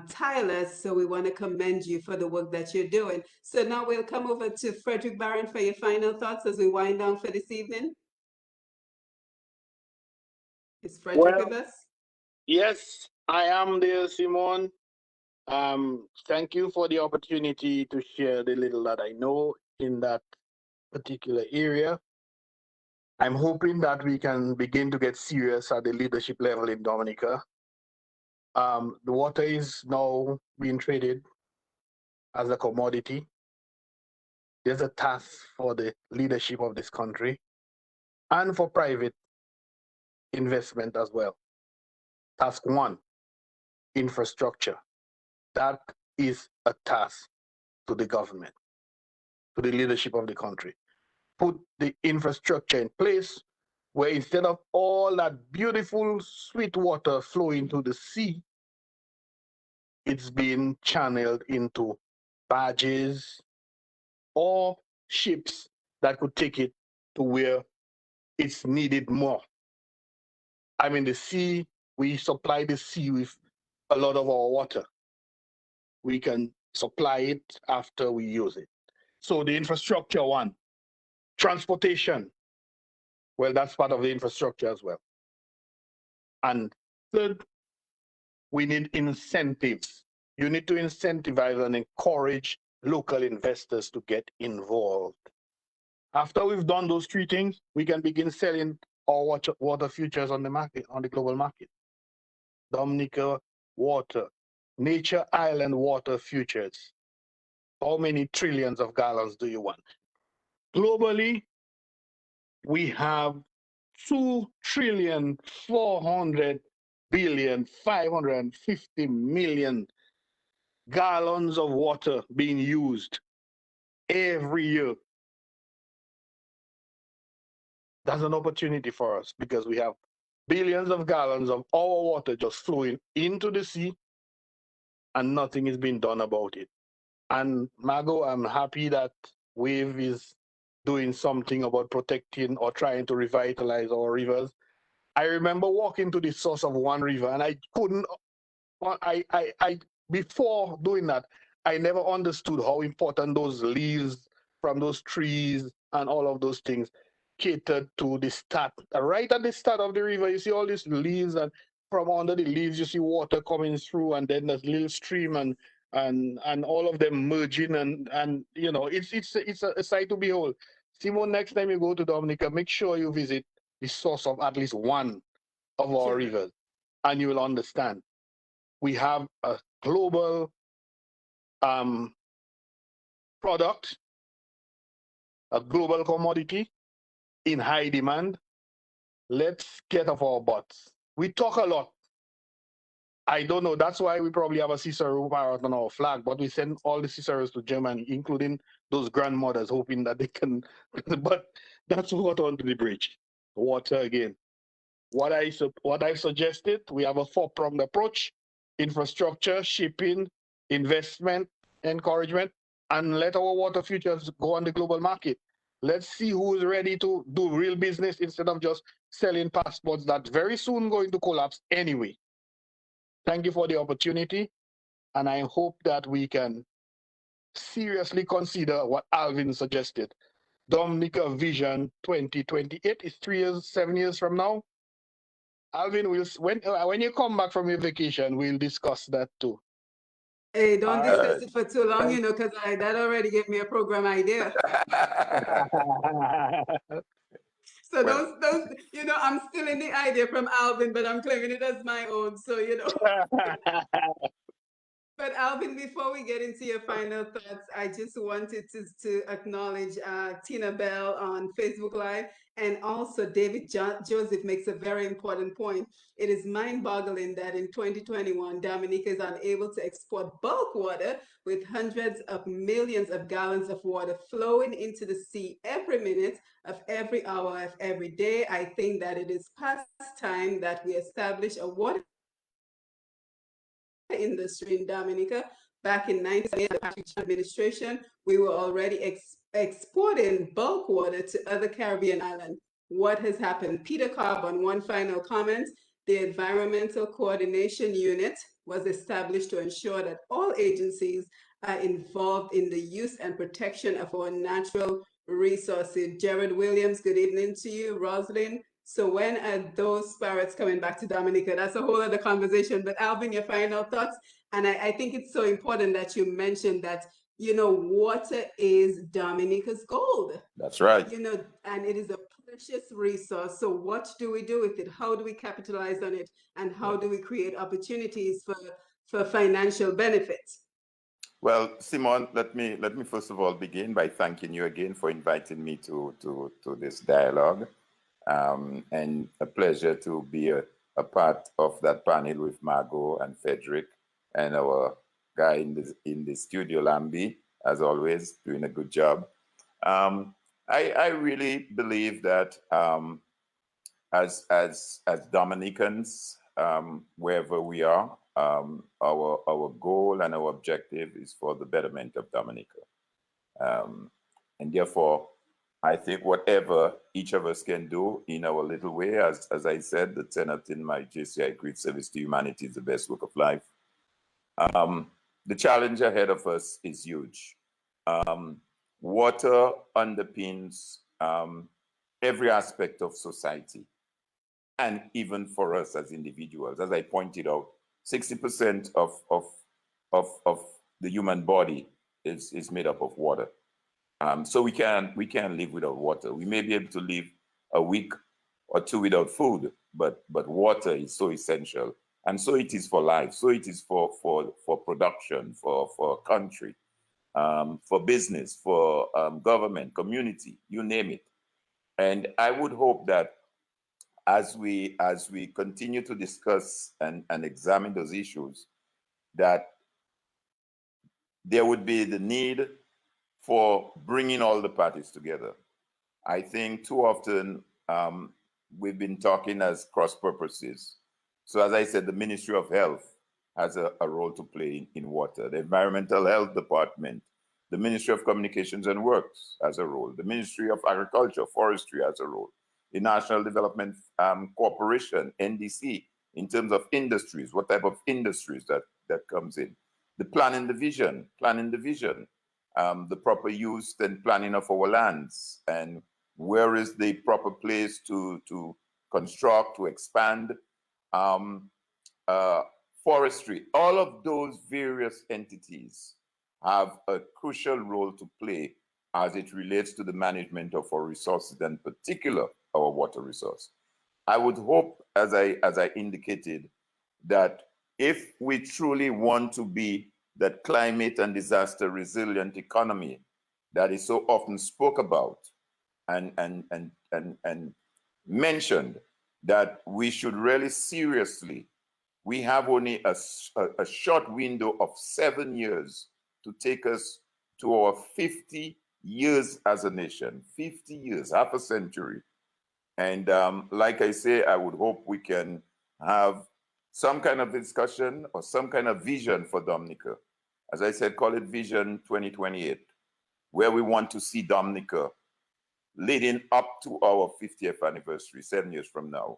tireless. So we want to commend you for the work that you're doing. So now we'll come over to Frederick Barron for your final thoughts as we wind down for this evening. Is Frederick with us? Yes, I am there, Simone. Thank you for the opportunity to share the little that I know in that particular area. I'm hoping that we can begin to get serious at the leadership level in Dominica. The water is now being traded as a commodity. There's a task for the leadership of this country and for private investment as well. Task one, infrastructure. That is a task to the government, to the leadership of the country. Put the infrastructure in place where, instead of all that beautiful sweet water flowing to the sea, it's being channeled into barges or ships that could take it to where it's needed more. I mean, the sea, we supply the sea with a lot of our water. We can supply it after we use it. So the infrastructure one, transportation, well, that's part of the infrastructure as well. And third, we need incentives. You need to incentivize and encourage local investors to get involved. After we've done those three things, we can begin selling our water futures on the market, on the global market. Dominica water, Nature Island water futures. How many trillions of gallons do you want? Globally, we have 2,400,550,000,000 gallons of water being used every year. That's an opportunity for us because we have billions of gallons of our water just flowing into the sea and nothing is being done about it. And Margaux, I'm happy that WAVE is doing something about protecting or trying to revitalize our rivers. I remember walking to the source of one river and I couldn't, before doing that, I never understood how important those leaves from those trees and all of those things catered to the start. Right at the start of the river, you see all these leaves, and from under the leaves, you see water coming through, and then there's little stream and all of them merging, and you know, it's a sight to behold. Simone, next time you go to Dominica, make sure you visit the source of at least one of our Sure. rivers, and you will understand. We have a global product, a global commodity in high demand. Let's get off our butts. We talk a lot. I don't know. That's why we probably have a Cicero parrot on our flag, but we send all the Ciceros to Germany, including those grandmothers, hoping that they can. But that's water under the bridge. Water again. What I've suggested, we have a four-pronged approach: infrastructure, shipping, investment, encouragement, and let our water futures go on the global market. Let's see who is ready to do real business instead of just selling passports that very soon going to collapse anyway. Thank you for the opportunity, and I hope that we can seriously consider what Alvin suggested. Dominica Vision 2028 is 3 years, 7 years from now. Alvin, when you come back from your vacation, we'll discuss that too. Hey, don't All discuss right. it for too long, you know, because that already gave me a program idea. So Well, those, you know, I'm still in the idea from Alvin, but I'm claiming it as my own. So, you know. But Alvin, before we get into your final thoughts, I just wanted to acknowledge Tina Bell on Facebook Live, and also David Joseph makes a very important point. It is mind-boggling that in 2021, Dominica is unable to export bulk water with hundreds of millions of gallons of water flowing into the sea every minute of every hour of every day. I think that it is past time that we establish a water industry in Dominica. Back in 1978, the administration, we were already exporting bulk water to other Caribbean islands. What has happened? Peter Cobb, on one final comment, the Environmental Coordination Unit was established to ensure that all agencies are involved in the use and protection of our natural resources. Jared Williams, good evening to you. Rosalind, so when are those parrots coming back to Dominica? That's a whole other conversation. But Alvin, your final thoughts? And I think it's so important that you mentioned that, you know, water is Dominica's gold. that's right. You know, and it is a precious resource. So what do we do with it? How do we capitalize on it? And how do we create opportunities for financial benefits? Well, Simone, let me first of all begin by thanking you again for inviting me to this dialogue. And a pleasure to be a part of that panel with Margaux and Frederick and our guy in the studio, Lambi, as always, doing a good job. I really believe that as Dominicans, wherever we are, our goal and our objective is for the betterment of Dominica, and therefore, I think whatever each of us can do in our little way, as I said, the tenet in my JCI Great Service to Humanity is the best work of life. The challenge ahead of us is huge. Water underpins every aspect of society, and even for us as individuals. As I pointed out, 60% of the human body is made up of water. So we can't live without water. We may be able to live a week or two without food, but water is so essential, and so it is for life. So it is for production, for country, for business, for government, community, you name it. And I would hope that as we continue to discuss and examine those issues, that there would be the need for bringing all the parties together. I think too often we've been talking as cross purposes. So as I said, the Ministry of Health has a role to play in water. The Environmental Health Department, the Ministry of Communications and Works has a role. The Ministry of Agriculture, Forestry has a role. The National Development Corporation, NDC, in terms of industries, what type of industries that comes in. The planning division, the proper use and planning of our lands, and where is the proper place to construct, to expand, forestry. All of those various entities have a crucial role to play as it relates to the management of our resources, and in particular our water resource. I would hope, as I indicated, that if we truly want to be that climate and disaster resilient economy that is so often spoke about and mentioned, that we should really seriously, we have only a short window of 7 years to take us to our 50 years as a nation, 50 years, half a century. And like I say, I would hope we can have some kind of discussion or some kind of vision for Dominica. As I said, call it Vision 2028, where we want to see Dominica leading up to our 50th anniversary, 7 years from now.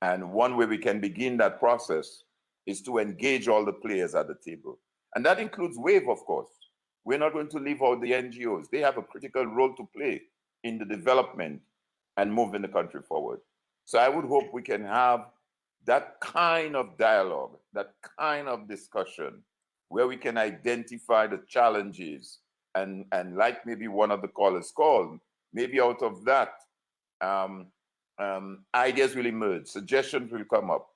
And one way we can begin that process is to engage all the players at the table. And that includes WAVE, of course. We're not going to leave out the NGOs. They have a critical role to play in the development and moving the country forward. So I would hope we can have that kind of dialogue, that kind of discussion, where we can identify the challenges and like maybe one of the callers called, maybe out of that, ideas will emerge, suggestions will come up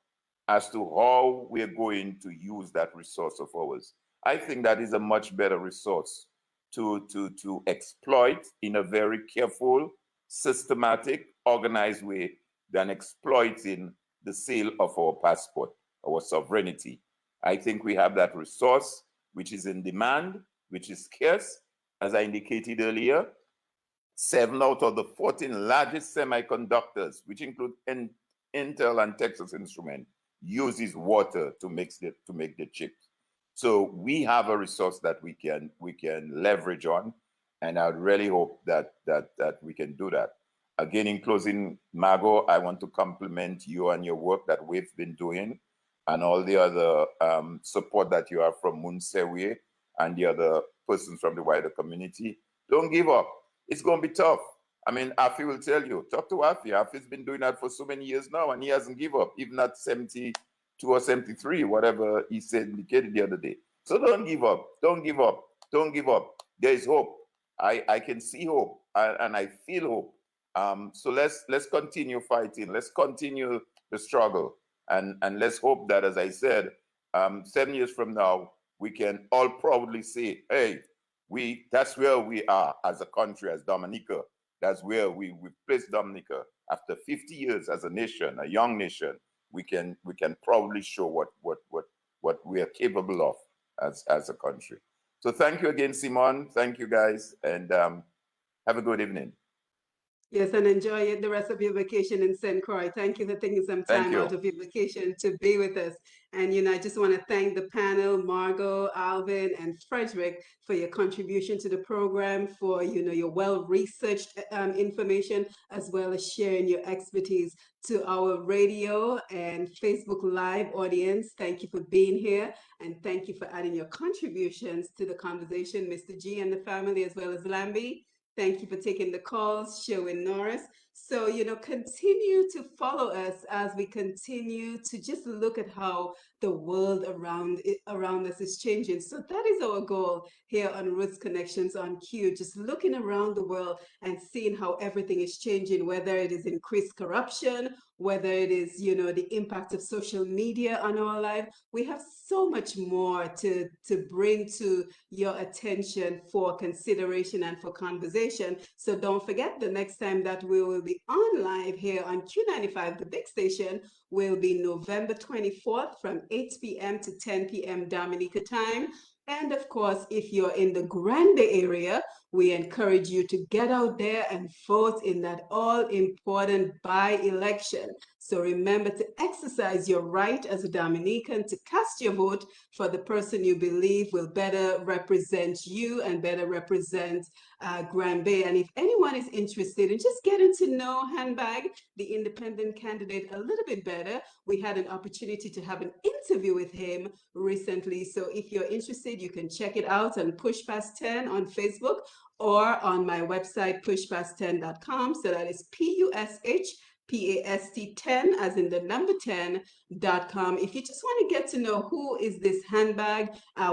as to how we're going to use that resource of ours. I think that is a much better resource to exploit in a very careful, systematic, organized way than exploiting the sale of our passport, our sovereignty. I think we have that resource which is in demand, which is scarce. As I indicated earlier, 7 out of the 14 largest semiconductors, which include Intel and Texas Instruments, uses water to make the chips. So we have a resource that we can leverage on, and I would really hope that we can do that. Again, in closing, Margaux, I want to compliment you and your work that we've been doing, and all the other support that you have from Munsewe and the other persons from the wider community. Don't give up. It's going to be tough. I mean, Afi will tell you, talk to Afi. Afi's been doing that for so many years now, and he hasn't given up, even at 72 or 73, whatever he said, indicated the other day. So don't give up. Don't give up. Don't give up. There is hope. I can see hope, and I feel hope. So let's continue fighting. Let's continue the struggle, and let's hope that, as I said, 7 years from now, we can all proudly say, hey, that's where we are as a country, as Dominica. That's where we placed Dominica after 50 years as a nation, a young nation. We can proudly show what we are capable of as a country. So thank you again, Simone. Thank you, guys, and have a good evening. Yes, and enjoy the rest of your vacation in St. Croix. Thank you for taking some time out of your vacation to be with us. And, I just want to thank the panel, Margaux, Alvin, and Frederick, for your contribution to the program, for, your well-researched information, as well as sharing your expertise to our radio and Facebook Live audience. Thank you for being here, and thank you for adding your contributions to the conversation, Mr. G and the family, as well as Lambie. Thank you for taking the calls, Sherwin Norris. So, continue to follow us as we continue to just look at how the world around us is changing. So that is our goal here on Roots Connections on Q, just looking around the world and seeing how everything is changing, whether it is increased corruption, whether it is, the impact of social media on our life. We have so much more to bring to your attention for consideration and for conversation. So don't forget, the next time that we will be on live here on Q95, the big station, will be November 24th from 8 p.m. to 10 p.m. Dominica time. And of course, if you're in the Grande area, we encourage you to get out there and vote in that all-important by-election. So remember to exercise your right as a Dominican to cast your vote for the person you believe will better represent you and better represent Grand Bay. And if anyone is interested in just getting to know Handbag, the independent candidate, a little bit better, we had an opportunity to have an interview with him recently. So if you're interested, you can check it out on Push Past 10 on Facebook or on my website, pushpast10.com. So that is PUSHPAST 10, as in the number 10.com. If you just want to get to know who is this Handbag,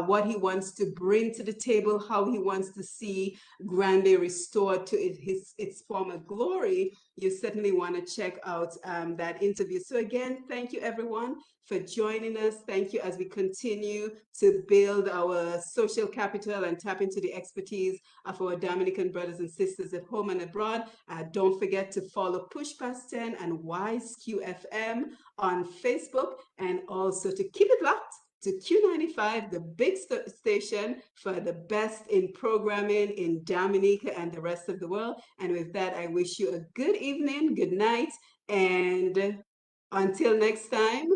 what he wants to bring to the table, how he wants to see Grande restored to its former glory, you certainly want to check out that interview. So again, thank you everyone for joining us. Thank you as we continue to build our social capital and tap into the expertise of our Dominican brothers and sisters at home and abroad. Don't forget to follow Push Past 10 and Wise QFM on Facebook, and also to keep it locked to Q95, the big station for the best in programming in Dominica and the rest of the world. And with that, I wish you a good evening, good night, and until next time,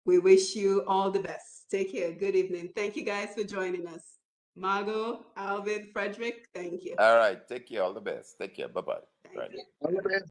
we wish you all the best. Take care. Good evening. Thank you guys for joining us. Margaux, Alvin, Frederick, thank you. All right. Take care. All the best. Take care. Bye-bye. Thank you. All the best.